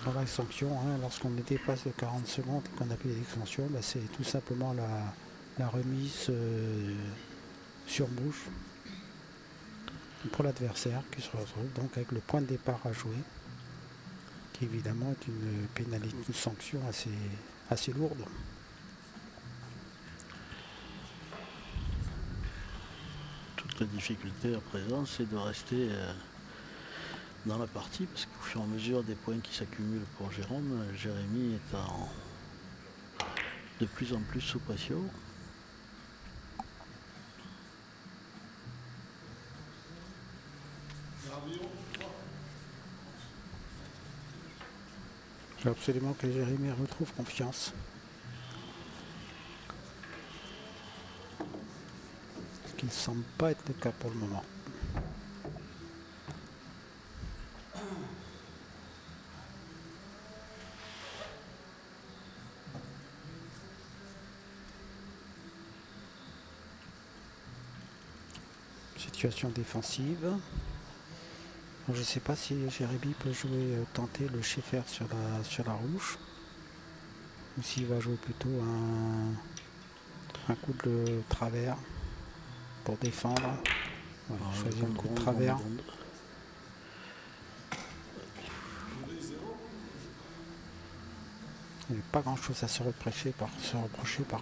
Dans la sanction, hein, lorsqu'on dépasse les 40 secondes et qu'on a plus d'extension, bah, c'est tout simplement la remise sur bouche pour l'adversaire qui se retrouve donc avec le point de départ à jouer, qui évidemment est une pénalité, une sanction assez lourde. Toute la difficulté à présent, c'est de rester dans la partie, parce qu'au fur et à mesure des points qui s'accumulent pour Jérôme, Jérémy est de plus en plus sous pression. Il faut absolument que Jérémy retrouve confiance. Ce qui ne semble pas être le cas pour le moment. Situation défensive. Je ne sais pas si Jérémy peut jouer, tenter le Schaeffer sur la rouge, ou s'il va jouer plutôt un coup de travers pour défendre. Ouais, choisir le coup de travers. Il n'y a pas grand chose à se reprocher par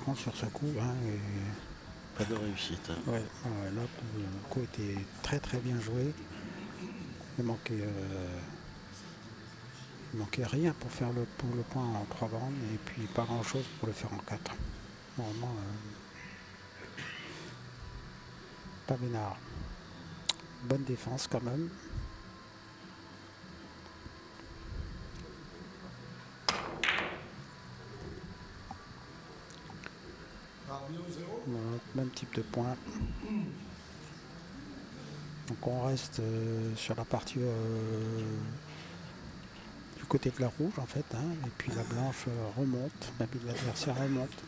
contre sur ce coup. Hein, pas de réussite. Hein. Ouais, là, le coup était très bien joué. Il manquait rien pour faire le point en 3 bandes et puis pas grand chose pour le faire en 4. Normalement, pas vénard. Bonne défense quand même. Voilà, même type de point. Donc on reste sur la partie du côté de la rouge en fait, hein, et puis la blanche remonte, l'adversaire remonte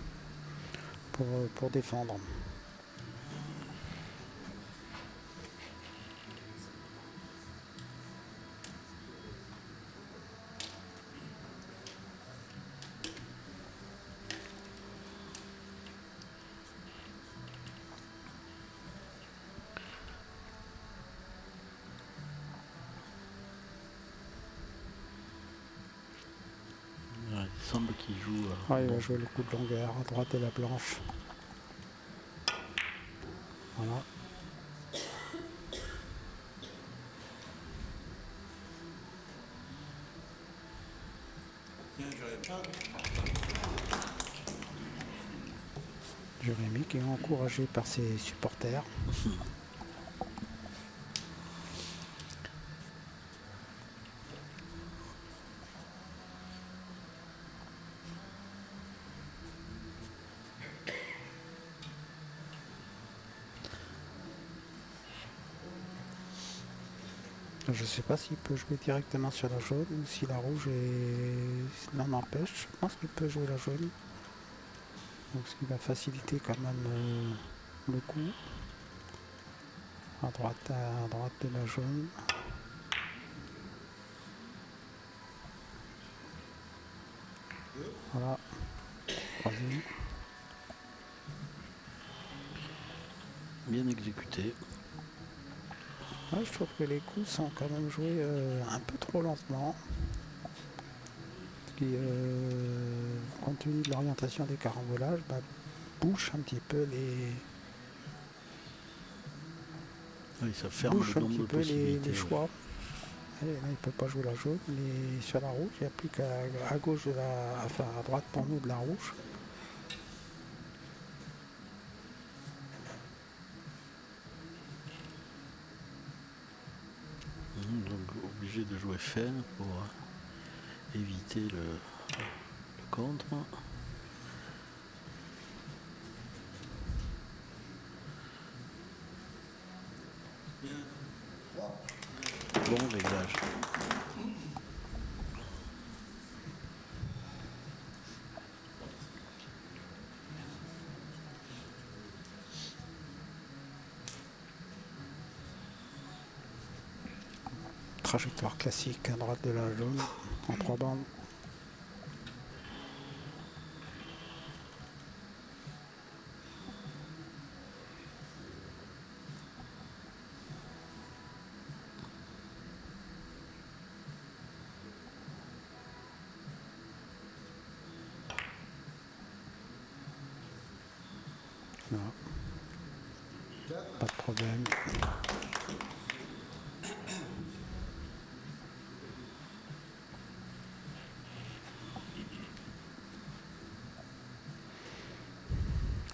pour défendre. Il semble qu'il joue. Il va jouer le coup de longueur à droite de la blanche. Voilà. Jérémy qui est encouragé par ses supporters. Je ne sais pas s'il peut jouer directement sur la jaune ou si la rouge l'en empêche. Je pense qu'il peut jouer la jaune. Donc ce qui va faciliter quand même le coup. À droite de la jaune. Voilà. Troisième. Bien exécuté. Ouais, je trouve que les coups sont quand même joués un peu trop lentement. Ce qui, compte tenu de l'orientation des carambolages, bouche un petit peu les... Oui, ça ferme bouche le un nombre petit de peu possibilités. les choix. Et là, il ne peut pas jouer la jaune, mais sur la rouge, il n'y a plus qu'à gauche de la... enfin à droite pour nous de la rouge. Donc obligé de jouer fin pour éviter le contre. Bon réglage. Trajectoire classique à droite de la jaune en 3 bandes. Voilà. Pas de problème.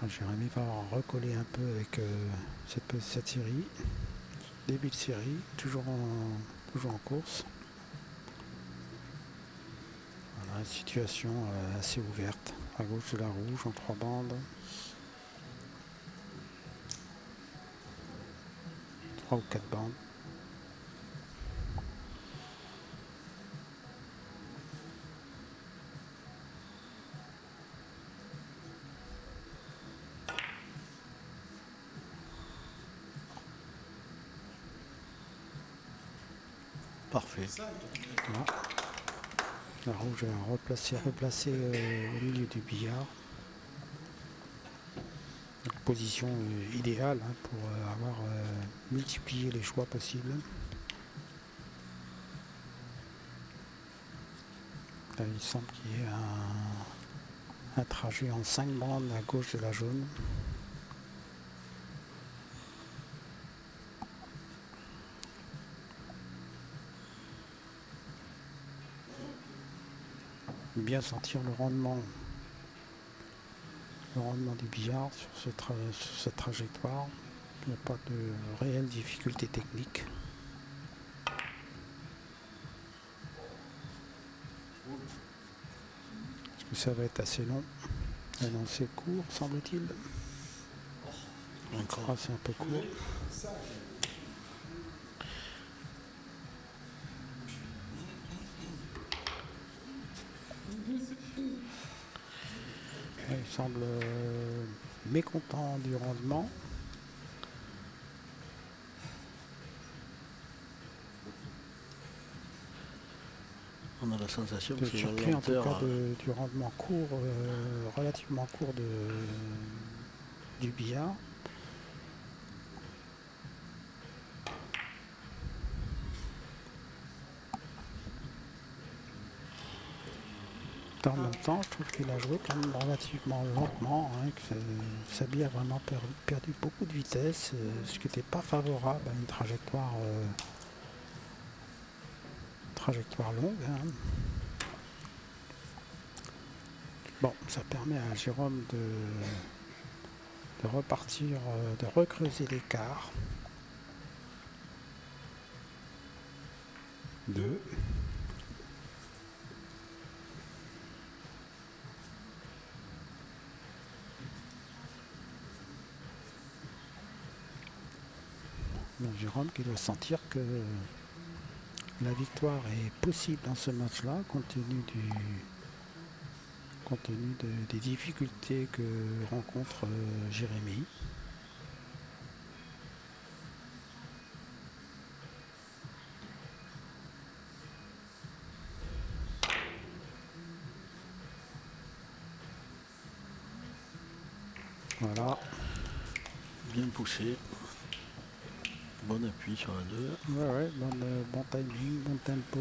Jérémy va recoller un peu avec cette série. Début de série, toujours en course. Voilà, une situation assez ouverte. À gauche de la rouge en 3 bandes. 3 ou 4 bandes. Parfait. Voilà. La rouge a replacé au milieu du billard. Donc, position idéale hein, pour avoir multiplié les choix possibles. Là, il semble qu'il y ait un trajet en 5 bandes à gauche de la jaune. Bien sentir le rendement du billard sur cette trajectoire. Il n'y a pas de réelle difficulté technique. Parce que ça va être assez long. Annoncé court, semble-t-il. Encore. Ah, c'est un peu court. Il semble mécontent du rendement. On a la sensation que c'est la Surpris en tout lenteur. cas du rendement court, relativement court du billard. En même temps, je trouve qu'il a joué quand même relativement lentement, hein, que Sabi a vraiment perdu beaucoup de vitesse, ce qui n'était pas favorable à une trajectoire longue. Hein. Bon, ça permet à Jérôme de repartir, de recreuser l'écart. 2. Donc Jérôme qui doit sentir que la victoire est possible dans ce match-là, compte tenu des difficultés que rencontre Jérémy. Voilà. Bien poussé. Bon appui sur la 2. Ouais, bon timing, bon tempo.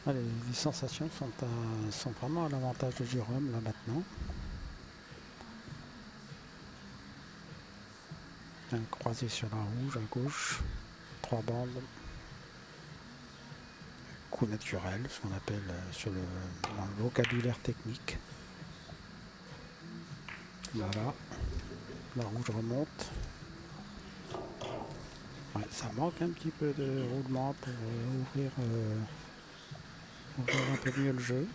Allez, les sensations sont vraiment à l'avantage de Jérôme là maintenant. Un croisé sur la rouge à gauche, 3 bandes. Coup naturel, ce qu'on appelle dans le vocabulaire technique. Voilà, la rouge remonte. Ouais, ça manque un petit peu de roulement pour ouvrir un peu mieux le jeu.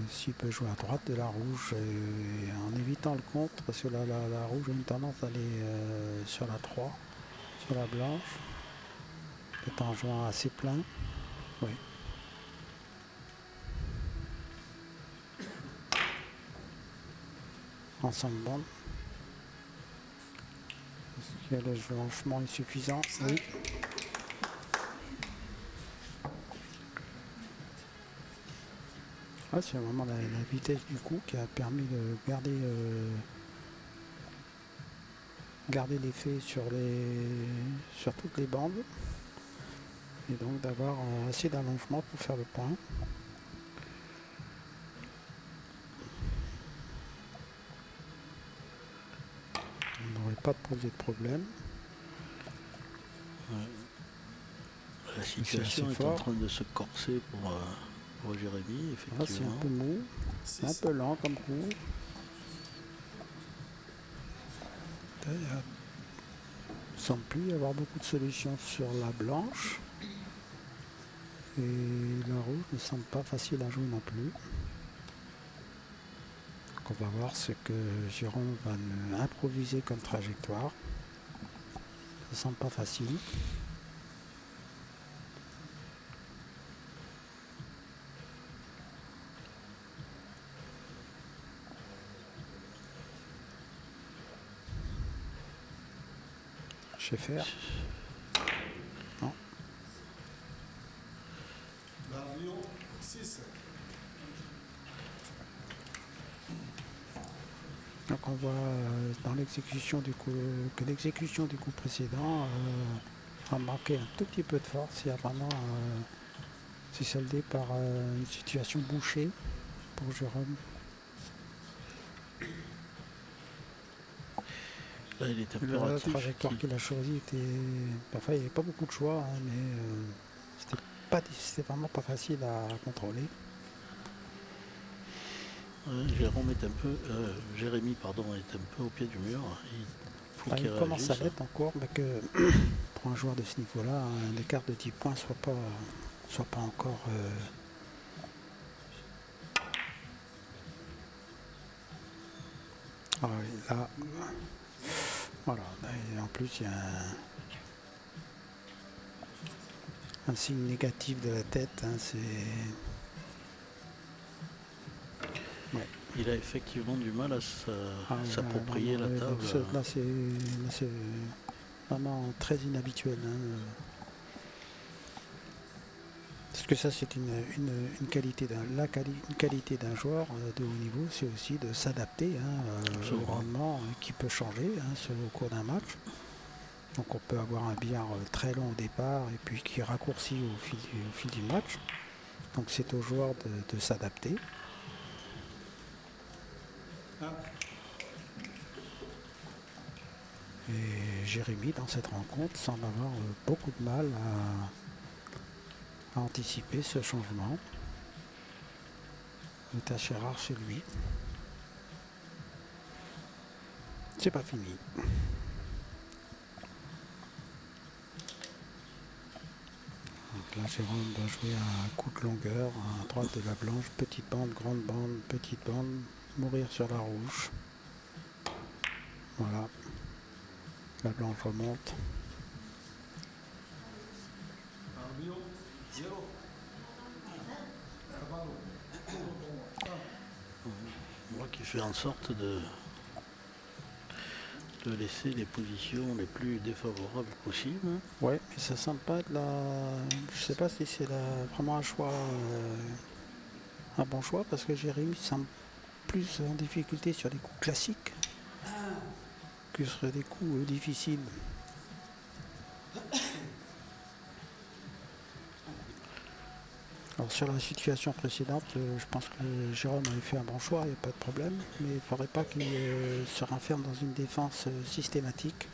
S'il peut jouer à droite de la rouge en évitant le contre, parce que là, la rouge a une tendance à aller sur la 3, sur la blanche, peut-être en jouant assez plein. Oui. En 5 bandes. Est-ce que le blanchiment est suffisant? Oui. Ah, c'est vraiment la vitesse du coup qui a permis de garder l'effet sur toutes les bandes et donc d'avoir assez d'allongement pour faire le point. On n'aurait pas posé de problème. Ouais. La situation est en train de se corser pour Jérémy, effectivement. Ah, c'est un peu mou, c'est un peu lent comme coup. Il ne semble plus y avoir beaucoup de solutions sur la blanche. Et la rouge ne semble pas facile à jouer non plus. Donc on va voir ce que Jérôme va nous improviser comme trajectoire. Ça semble pas facile. Schaeffer. Non. L'avion 6. Donc on voit dans l'exécution du coup que l'exécution du coup précédent a manqué un tout petit peu de force. Il y a vraiment c'est soldé par une situation bouchée pour Jérôme. Là, il est un peu La ratif. trajectoire qu'il a choisie était... Enfin, il n'y avait pas beaucoup de choix, hein, mais c'était vraiment pas facile à contrôler. Jérôme est un peu, Jérémy pardon, est un peu au pied du mur. Il faut Bah, qu'il il commence à réagisse. l'être encore, mais que pour un joueur de ce niveau-là, un écart de 10 points soit pas encore... Ah oui, là, voilà. Et en plus, il y a un signe négatif de la tête. Hein, c'est... Ouais. Il a effectivement du mal à Ah oui, s'approprier la table. Là, c'est vraiment très inhabituel. Hein. Parce que ça, c'est une qualité une qualité d'un joueur de haut niveau, c'est aussi de s'adapter au rendement qui peut changer au cours d'un match. Donc on peut avoir un billard très long au départ et puis qui raccourcit au fil du match. Donc c'est au joueur de s'adapter. Et Jérémy, dans cette rencontre, semble avoir beaucoup de mal à anticiper ce changement. C'est assez rare chez lui. C'est pas fini. Donc là, Jérôme va jouer un coup de longueur à droite de la blanche, petite bande, grande bande, petite bande, mourir sur la rouge. Voilà. La blanche remonte. Moi qui fais en sorte de laisser les positions les plus défavorables possibles. Ouais, mais ça semble pas être je sais pas si c'est vraiment un choix, un bon choix, parce que Jérémy semble plus en difficulté sur les coups classiques que sur des coups difficiles. Alors sur la situation précédente, je pense que Jérôme avait fait un bon choix, il n'y a pas de problème, mais il ne faudrait pas qu'il se renferme dans une défense systématique.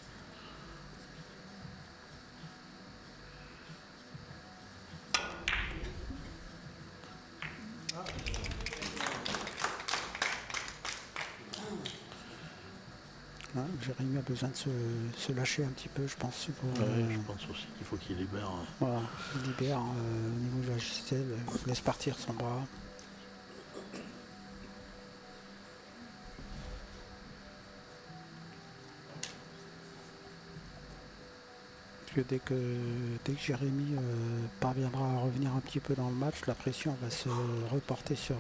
Hein, Jérémy a besoin de se lâcher un petit peu, je pense. Je pense aussi qu'il faut qu'il libère. Voilà, il libère au niveau de la gestelle, laisse partir son bras. Parce que dès que Jérémy parviendra à revenir un petit peu dans le match, la pression va se reporter sur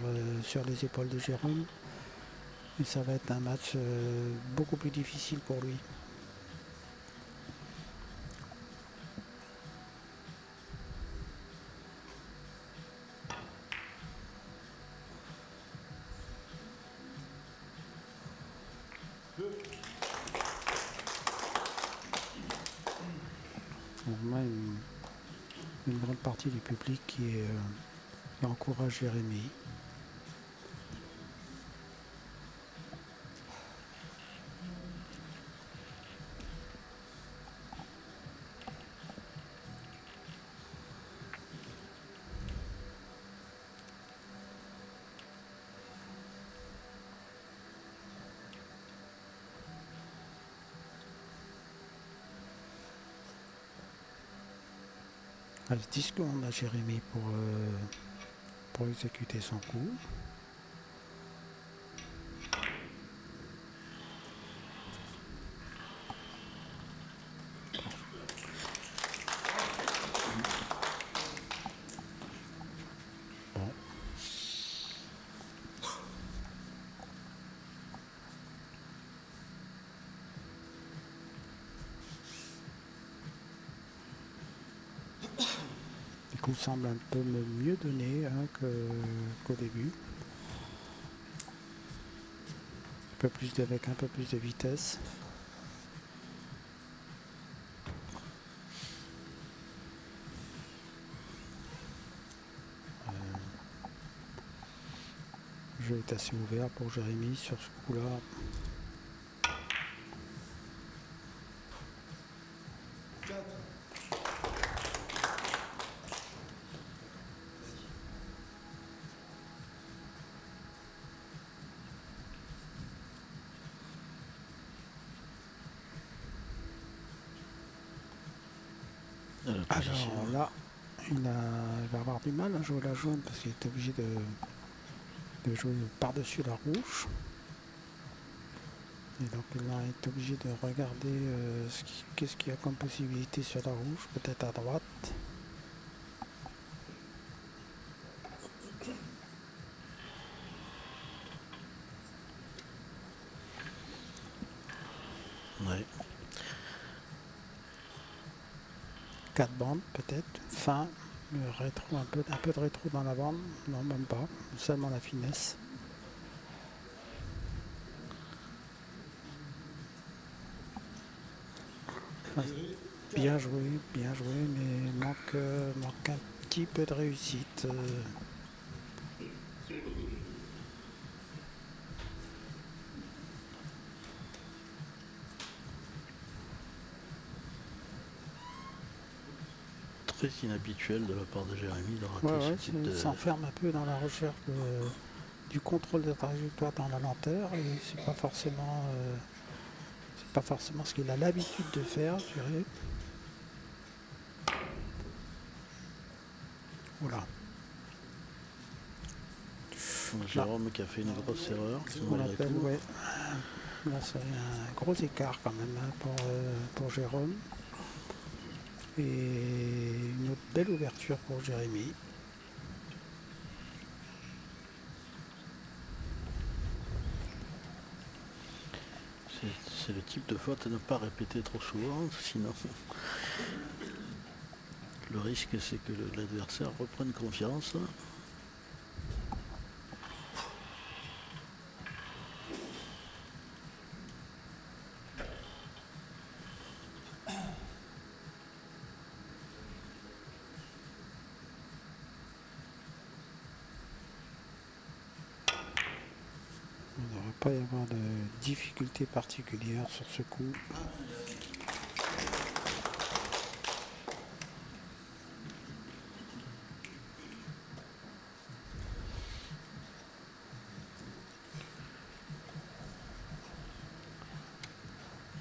les épaules de Jérôme. Et ça va être un match beaucoup plus difficile pour lui. On a une grande partie du public qui encourage Jérémy. Reste 10 secondes à Jérémy pour exécuter son coup. Bon. Le coup semble un peu mieux donné qu'au début. Avec un peu plus de vitesse. Le jeu est assez ouvert pour Jérémy sur ce coup-là. à la position. Alors là, il va avoir du mal à jouer la jaune parce qu'il est obligé de jouer par-dessus la rouge. Et donc là, il est obligé de regarder qu'est-ce qu'il y a comme possibilité sur la rouge, peut-être à droite. Ouais. 4 bandes peut-être, fin, le rétro, un peu de rétro dans la bande, non même pas, seulement la finesse. Enfin, bien joué, mais manque un petit peu de réussite. Très inhabituel de la part de Jérémy de rater Ouais, ce type de... il s'enferme un peu dans la recherche du contrôle de trajectoire dans la lenteur et c'est pas forcément ce qu'il a l'habitude de faire, je dirais. Voilà. Jérôme qui a fait une grosse erreur, On malgré appelle, tout. ouais. Là, c'est un gros écart quand même hein, pour Jérôme. Et une autre belle ouverture pour Jérémy. C'est le type de faute à ne pas répéter trop souvent, sinon le risque c'est que l'adversaire reprenne confiance. Il ne devrait pas y avoir de difficulté particulière sur ce coup.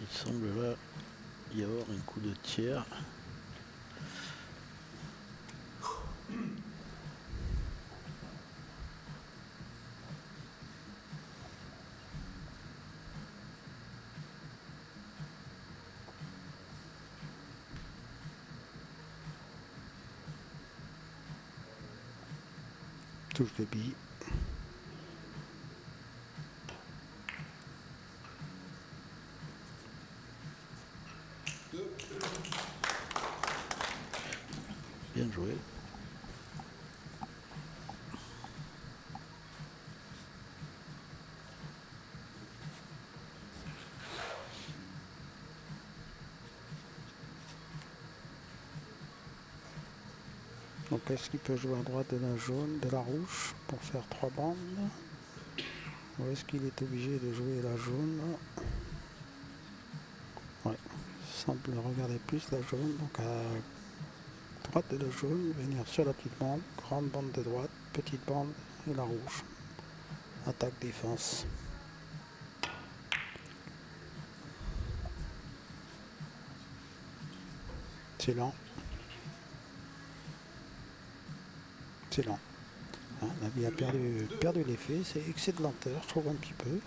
Il semble là y avoir un coup de tiers. Touche de bille. Bien joué. Donc est-ce qu'il peut jouer à droite de la jaune, de la rouge pour faire 3 bandes? Ou est-ce qu'il est obligé de jouer la jaune? Ouais, il semble regarder plus la jaune, donc à droite de la jaune, venir sur la petite bande, grande bande de droite, petite bande et la rouge. Attaque défense. C'est lent. C'est lent. Hein, la vie a perdu l'effet, c'est excès de lenteur, je trouve un petit peu.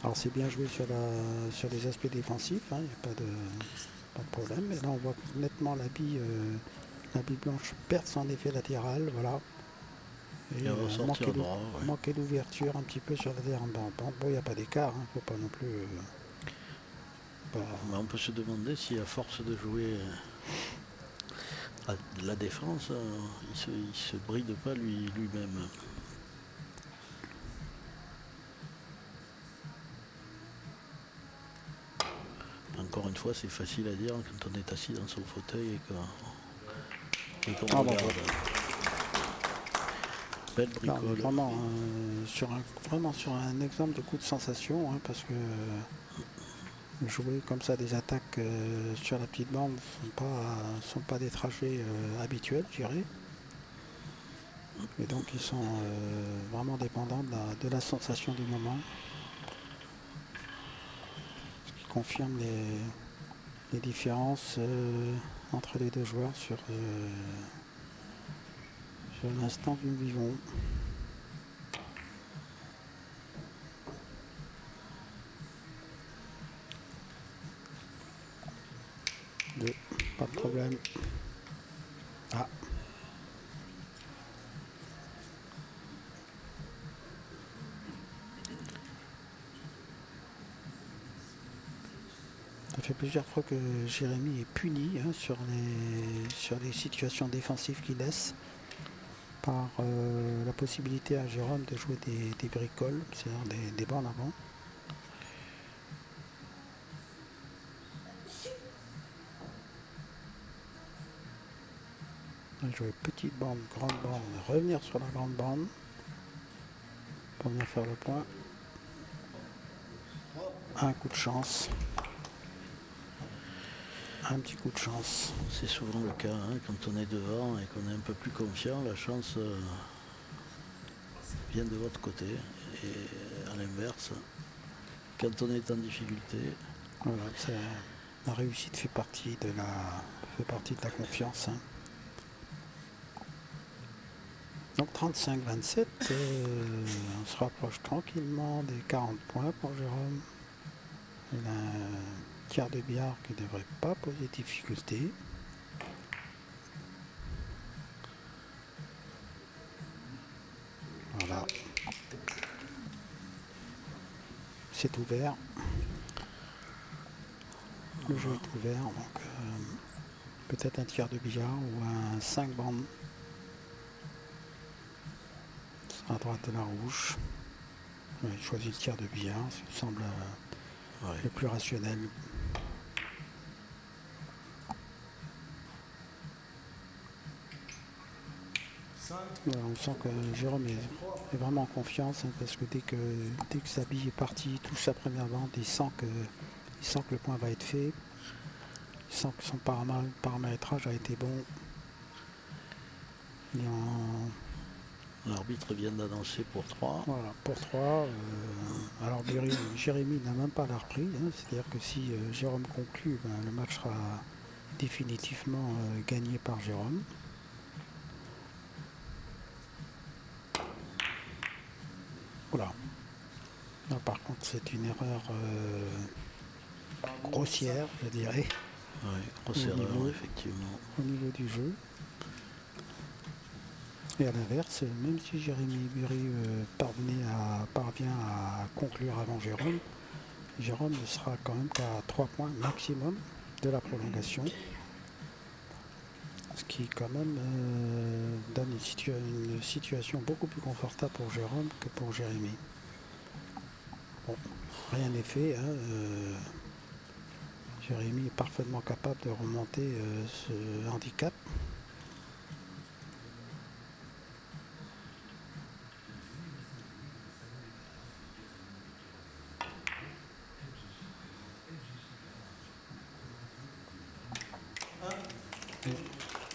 Alors c'est bien joué sur les aspects défensifs, il n'y a pas de problème. Mais là on voit nettement la bille blanche perdre son effet latéral, voilà. Et manquer d'ouverture un petit peu sur la dernière bande. Bon, il n'y a pas d'écart, il ne faut pas non plus... Mais on peut se demander si à force de jouer la défense, il se bride pas lui-même. Encore une fois, c'est facile à dire quand on est assis dans son fauteuil et qu'on regarde. Belle bricole. Non, vraiment, vraiment sur un exemple de coup de sensation, parce que jouer comme ça des attaques sur la petite bande sont pas des trajets habituels, je dirais. Et donc ils sont vraiment dépendants de la sensation du moment. Ce qui confirme les différences entre les deux joueurs sur l'instant que nous vivons. Deux, pas de problème. Ah. Ça fait plusieurs fois que Jérémy est puni hein, sur les situations défensives qu'il laisse par la possibilité à Jérôme de jouer des bricoles, c'est-à-dire des bandes avant. Jouer petite bande, grande bande, revenir sur la grande bande pour venir faire le point. Un coup de chance. Un petit coup de chance. C'est souvent le cas, hein, quand on est devant et qu'on est un peu plus confiant, la chance vient de votre côté. Et à l'inverse, quand on est en difficulté... Voilà, la réussite fait partie de la confiance. Hein. Donc 35-27, on se rapproche tranquillement des 40 points pour Jérôme. Il a un quart de billard qui ne devrait pas poser de difficulté. Voilà. C'est ouvert. Le jeu est ouvert, donc peut-être un tiers de billard ou un 5 bandes. À droite de la rouge. Il choisit le tiers de billard, ça me semble le plus rationnel. Voilà, on sent que Jérôme est vraiment en confiance hein, parce que dès que sa bille est partie, touche sa première bande, il sent que le point va être fait. Il sent que son paramétrage a été bon. L'arbitre vient d'annoncer pour 3. Voilà, pour 3. Alors Jérémy n'a même pas la reprise. Hein, c'est-à-dire que si Jérôme conclut, ben, le match sera définitivement gagné par Jérôme. Voilà. Là, par contre, c'est une erreur grossière, je dirais. Oui, grosse erreur, effectivement. Au niveau du jeu. Et à l'inverse, même si Jérémy Bury parvient à conclure avant Jérôme, Jérôme ne sera quand même qu'à 3 points maximum de la prolongation. Ce qui quand même donne une situation beaucoup plus confortable pour Jérôme que pour Jérémy. Bon, rien n'est fait. Hein, Jérémy est parfaitement capable de remonter ce handicap.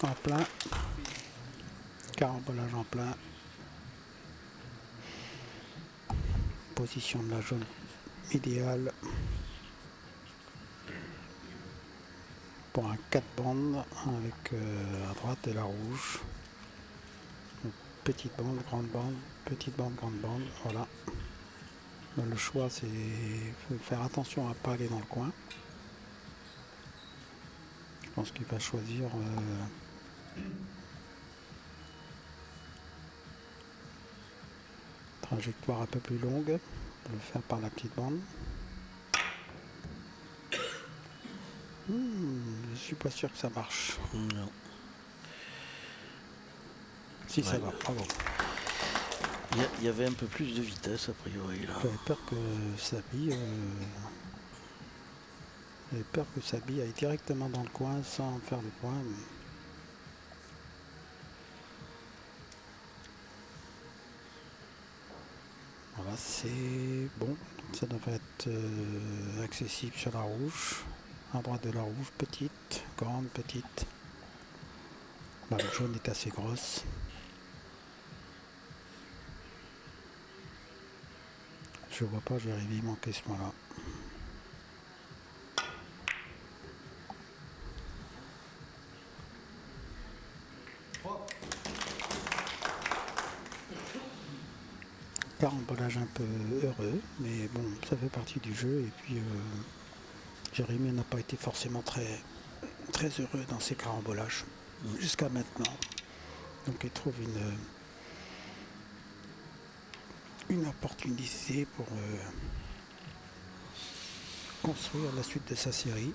En plein, carambolage en plein, position de la jaune idéale pour un 4 bandes avec à droite de la rouge, donc, petite bande, grande bande, petite bande, grande bande, voilà. Donc, le choix c'est faire attention à ne pas aller dans le coin. Je pense qu'il va choisir trajectoire un peu plus longue, on va le faire par la petite bande. Je suis pas sûr que ça marche. Non. Si ça va, bravo. Il y avait un peu plus de vitesse a priori là. J'avais peur que sa bille aille directement dans le coin sans faire le point. Voilà, c'est bon. Ça devrait être accessible sur la rouge. À droite de la rouge, petite, grande, petite. La jaune est assez grosse. Je vois pas Jérémy manquer ce point-là. Carambolage un peu heureux, mais bon, ça fait partie du jeu. Et puis Jérémy n'a pas été forcément très, très heureux dans ses carambolages jusqu'à maintenant. Donc il trouve une opportunité pour construire la suite de sa série.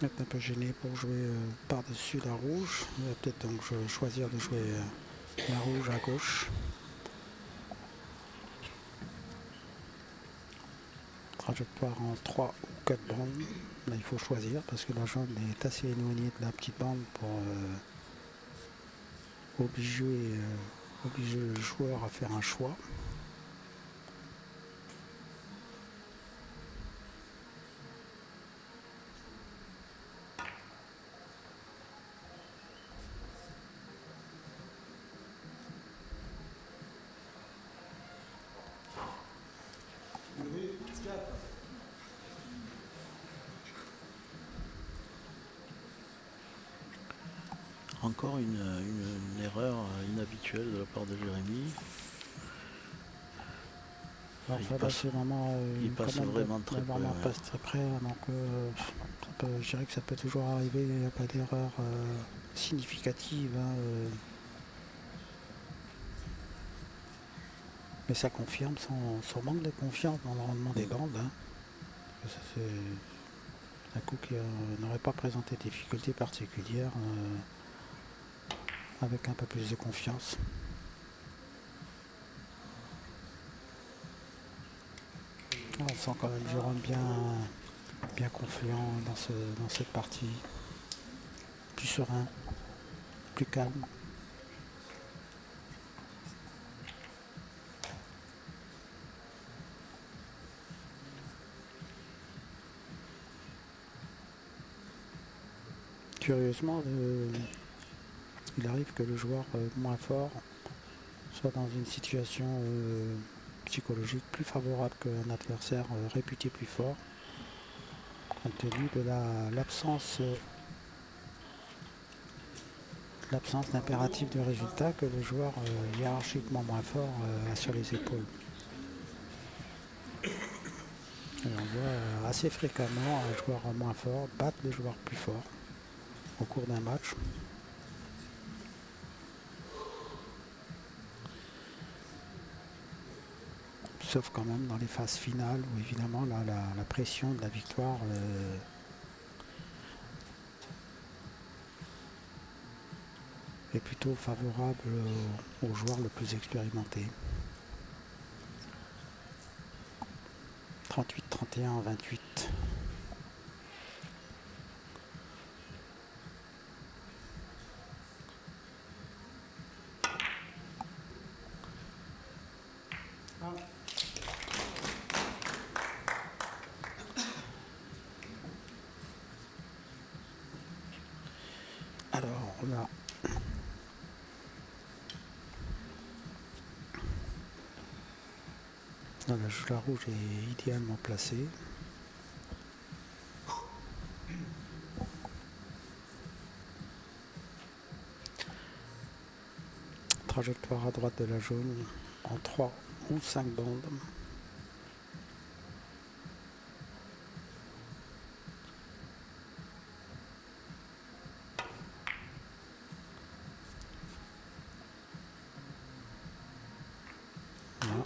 Être un peu gêné pour jouer par-dessus la rouge. Il va peut-être donc choisir de jouer la rouge à gauche. Trajectoire en 3 ou 4 bandes. Là il faut choisir parce que la jaune est assez éloignée de la petite bande pour obliger le joueur à faire un choix. Jury 4. Encore une erreur inhabituelle de la part de Jérémy. Alors ça, là, c'est vraiment, il passe quand même vraiment très près, ouais. passe très près, donc je dirais que ça peut toujours arriver, il n'y a pas d'erreur significative. Hein, mais ça confirme son manque de confiance dans le rendement des bandes. Hein. C'est un coup qui n'aurait pas présenté de difficultés particulières avec un peu plus de confiance. On sent quand même Jérôme bien confiant dans cette partie. Plus serein, plus calme. Curieusement, il arrive que le joueur moins fort soit dans une situation psychologique plus favorable qu'un adversaire réputé plus fort, compte tenu de l'absence d'impératif de résultat que le joueur hiérarchiquement moins fort a sur les épaules. Et on voit assez fréquemment un joueur moins fort battre le joueur plus fort au cours d'un match. Sauf quand même dans les phases finales où évidemment la pression de la victoire est plutôt favorable au joueur le plus expérimenté. 38-31 28. Alors là, la rouge est idéalement placée. Trajectoire à droite de la jaune en 3 ou 5 bandes. Voilà.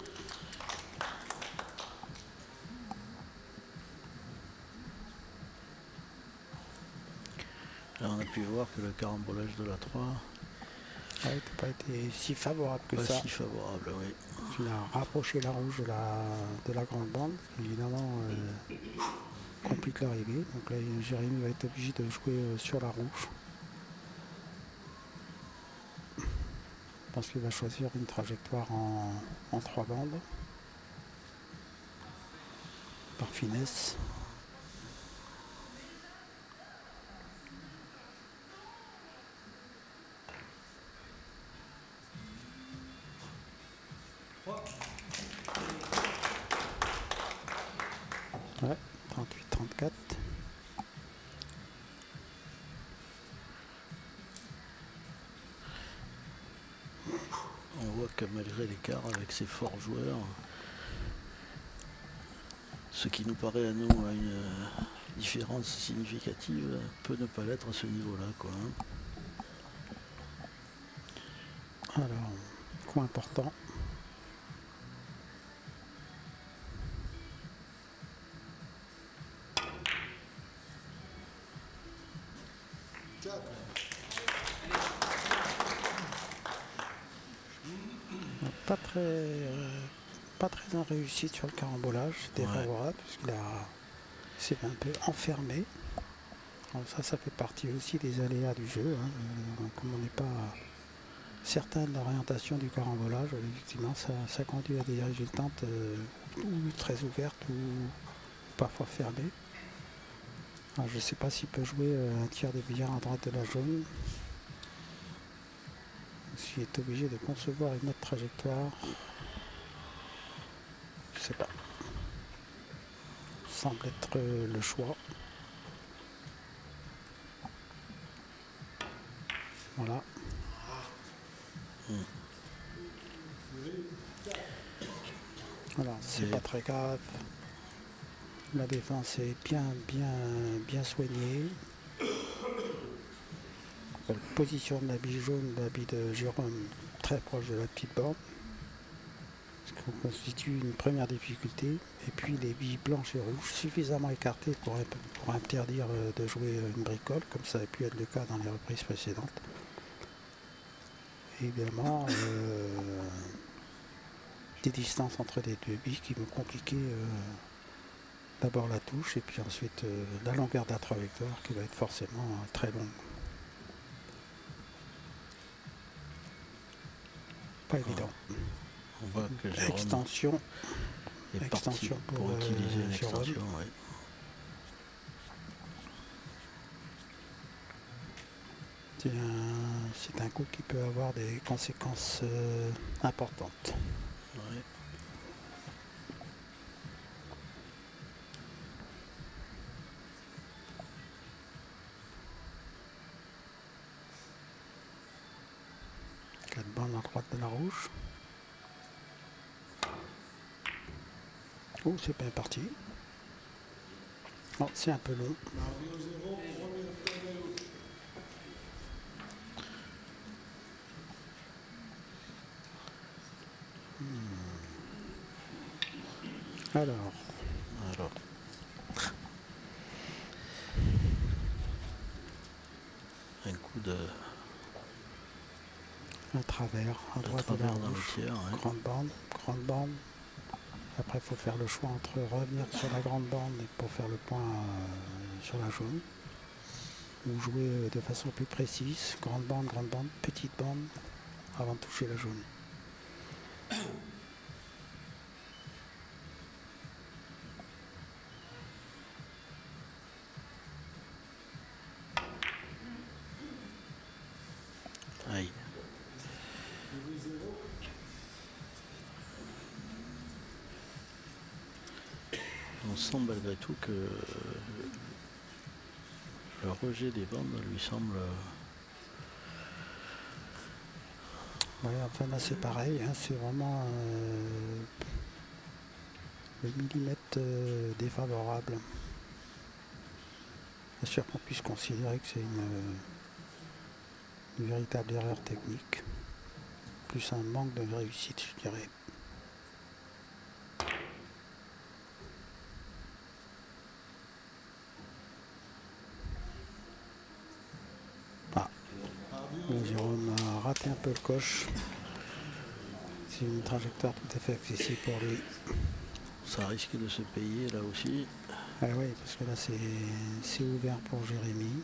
Là, on a pu voir que le carambolage de la 3 n'a pas été si favorable que pas ça. si favorable, oui. Il a rapproché la rouge de la grande bande. Évidemment, complique l'arrivée. Donc là, Jérémy va être obligé de jouer sur la rouge. Je pense qu'il va choisir une trajectoire en 3 bandes. Par finesse. Ouais, 38-34. On voit que malgré l'écart avec ces forts joueurs, ce qui nous paraît à nous une différence significative peut ne pas l'être à ce niveau-là, quoi. Alors, coup important. Pas très en réussite sur le carambolage, défavorable, puisqu'il s'est un peu enfermé. Alors ça fait partie aussi des aléas du jeu. Comme on n'est pas certain de l'orientation du carambolage, effectivement, ça conduit à des résultantes ou très ouvertes ou parfois fermées. Alors, je ne sais pas s'il peut jouer un tir de billard à droite de la jaune. S'il est obligé de concevoir une autre trajectoire, je sais pas. Semble être le choix. Voilà. Alors c'est pas très grave. La défense est bien soignée. La position de l'habit jaune, l'habit de Jérôme, très proche de la petite borne. Ce qui constitue une première difficulté. Et puis les billes blanches et rouges suffisamment écartées pour interdire de jouer une bricole, comme ça a pu être le cas dans les reprises précédentes. Et également des distances entre les deux billes qui vont compliquer d'abord la touche et puis ensuite la longueur de la trajectoire qui va être forcément très longue. Pas évident. On voit que Jérôme extension pour utiliser une extension. Ouais. C'est un coup qui peut avoir des conséquences importantes. Ouais. Quatre bandes à droite de la rouge. Oh, c'est bien parti. Oh, c'est un peu long. Alors. Un coup de... À travers, à droite de la rouge. Ouais. Grande bande. Après, il faut faire le choix entre revenir sur la grande bande pour faire le point sur la jaune. Ou jouer de façon plus précise. Grande bande, petite bande, avant de toucher la jaune. Aïe. On sent malgré tout que le rejet des bandes lui semble... Oui, enfin là c'est pareil, hein, c'est vraiment le millimètre défavorable. Bien sûr qu'on puisse considérer que c'est une véritable erreur technique, plus un manque de réussite, je dirais. Jérôme a raté un peu le coche. C'est une trajectoire tout à fait accessible pour lui. Ça risque de se payer là aussi. Ah oui, parce que là c'est ouvert pour Jérémy.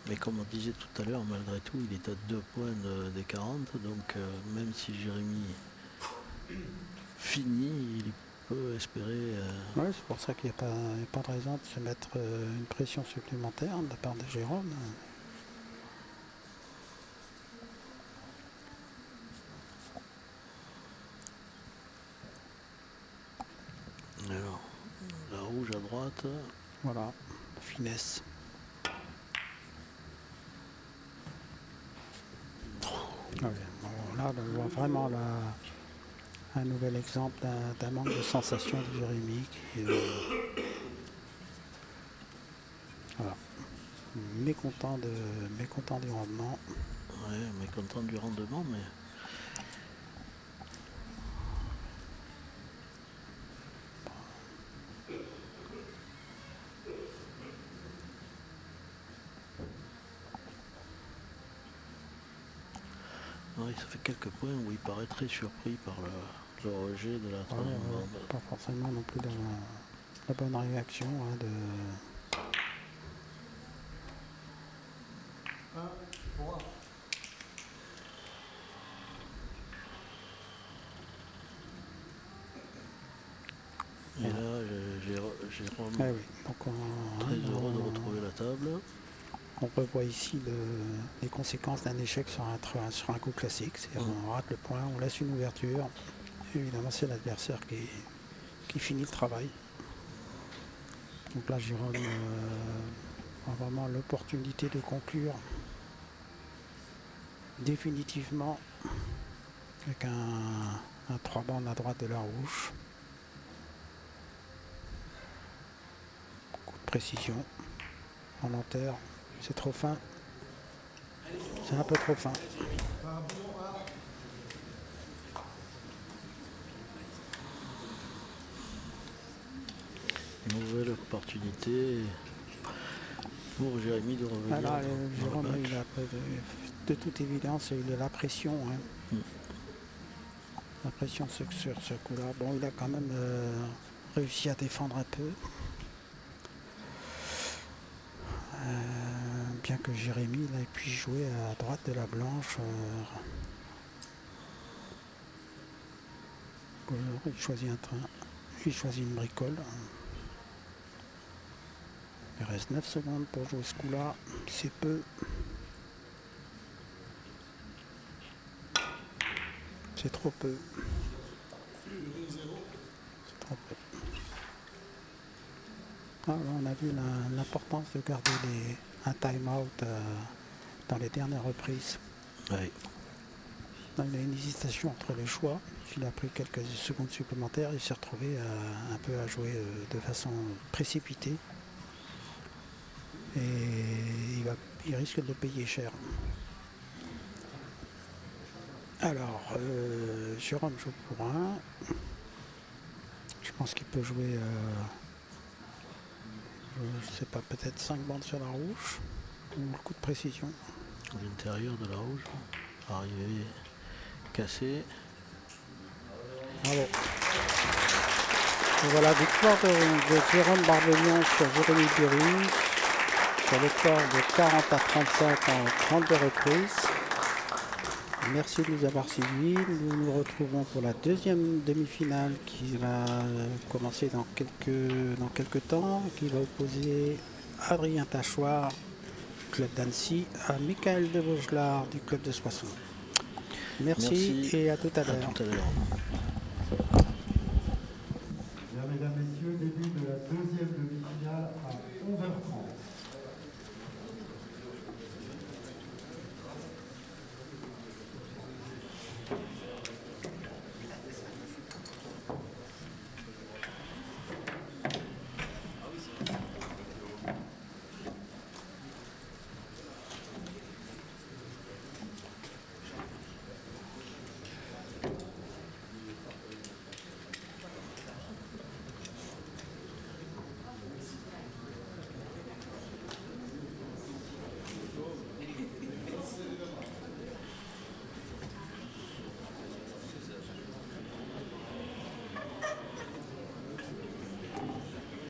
Mais comme on disait tout à l'heure, malgré tout, il est à 2 points des 40. Donc même si Jérémy finit, il peut espérer... Ouais, c'est pour ça qu'il n'y a pas de raison de se mettre une pression supplémentaire de la part de Jérôme. Alors, la rouge à droite. Voilà, finesse. Ouais, bon, là, on voit vraiment un nouvel exemple d'un manque de sensation de Jérémy qui voilà, mécontent du rendement. Ouais, mécontent du rendement, mais... Oui, ça fait quelques points où il paraît très surpris par le rejet de la troisième bande. Pas forcément non plus dans la bonne réaction hein, de... Et là, Jérôme, Ah oui, donc très heureux de retrouver la table. On revoit ici les conséquences d'un échec sur un coup classique. C'est-à-dire on rate le point, on laisse une ouverture. Et évidemment, c'est l'adversaire qui finit le travail. Donc là, Jérôme a vraiment l'opportunité de conclure définitivement avec un 3 bandes à droite de la rouge. Coup de précision en lenteur. C'est trop fin. C'est un peu trop fin. Nouvelle opportunité pour Jérémy de revenir. Alors, Jérôme, il a, de toute évidence, il a la pression. Hein. La pression sur ce coup-là. Bon, il a quand même réussi à défendre un peu. Bien que Jérémy là, puisse jouer à droite de la blanche. Il choisit un train. Il choisit une bricole. Il reste 9 secondes pour jouer ce coup-là. C'est peu. C'est trop peu. C'est trop peu. Ah, là, on a vu l'importance de garder un time-out dans les dernières reprises. Oui. Là, il a une hésitation entre les choix. Il a pris quelques secondes supplémentaires. Il s'est retrouvé un peu à jouer de façon précipitée. Et il risque de le payer cher. Alors, Jérôme joue pour 1. Je pense qu'il peut jouer, je sais pas, peut-être 5 bandes sur la rouge. Ou le coup de précision. À l'intérieur de la rouge, arrivé cassé. Bravo. Et voilà, victoire de Jérôme Barbelion sur Jérémy Pérus. Sur le score de 40 à 35 en 32 reprises. Merci de nous avoir suivis. Nous nous retrouvons pour la deuxième demi-finale qui va commencer dans quelques temps, qui va opposer Adrien Tachoir, du club d'Annecy, à Michael de Vaugelard du club de Soissons. Merci et à tout à l'heure.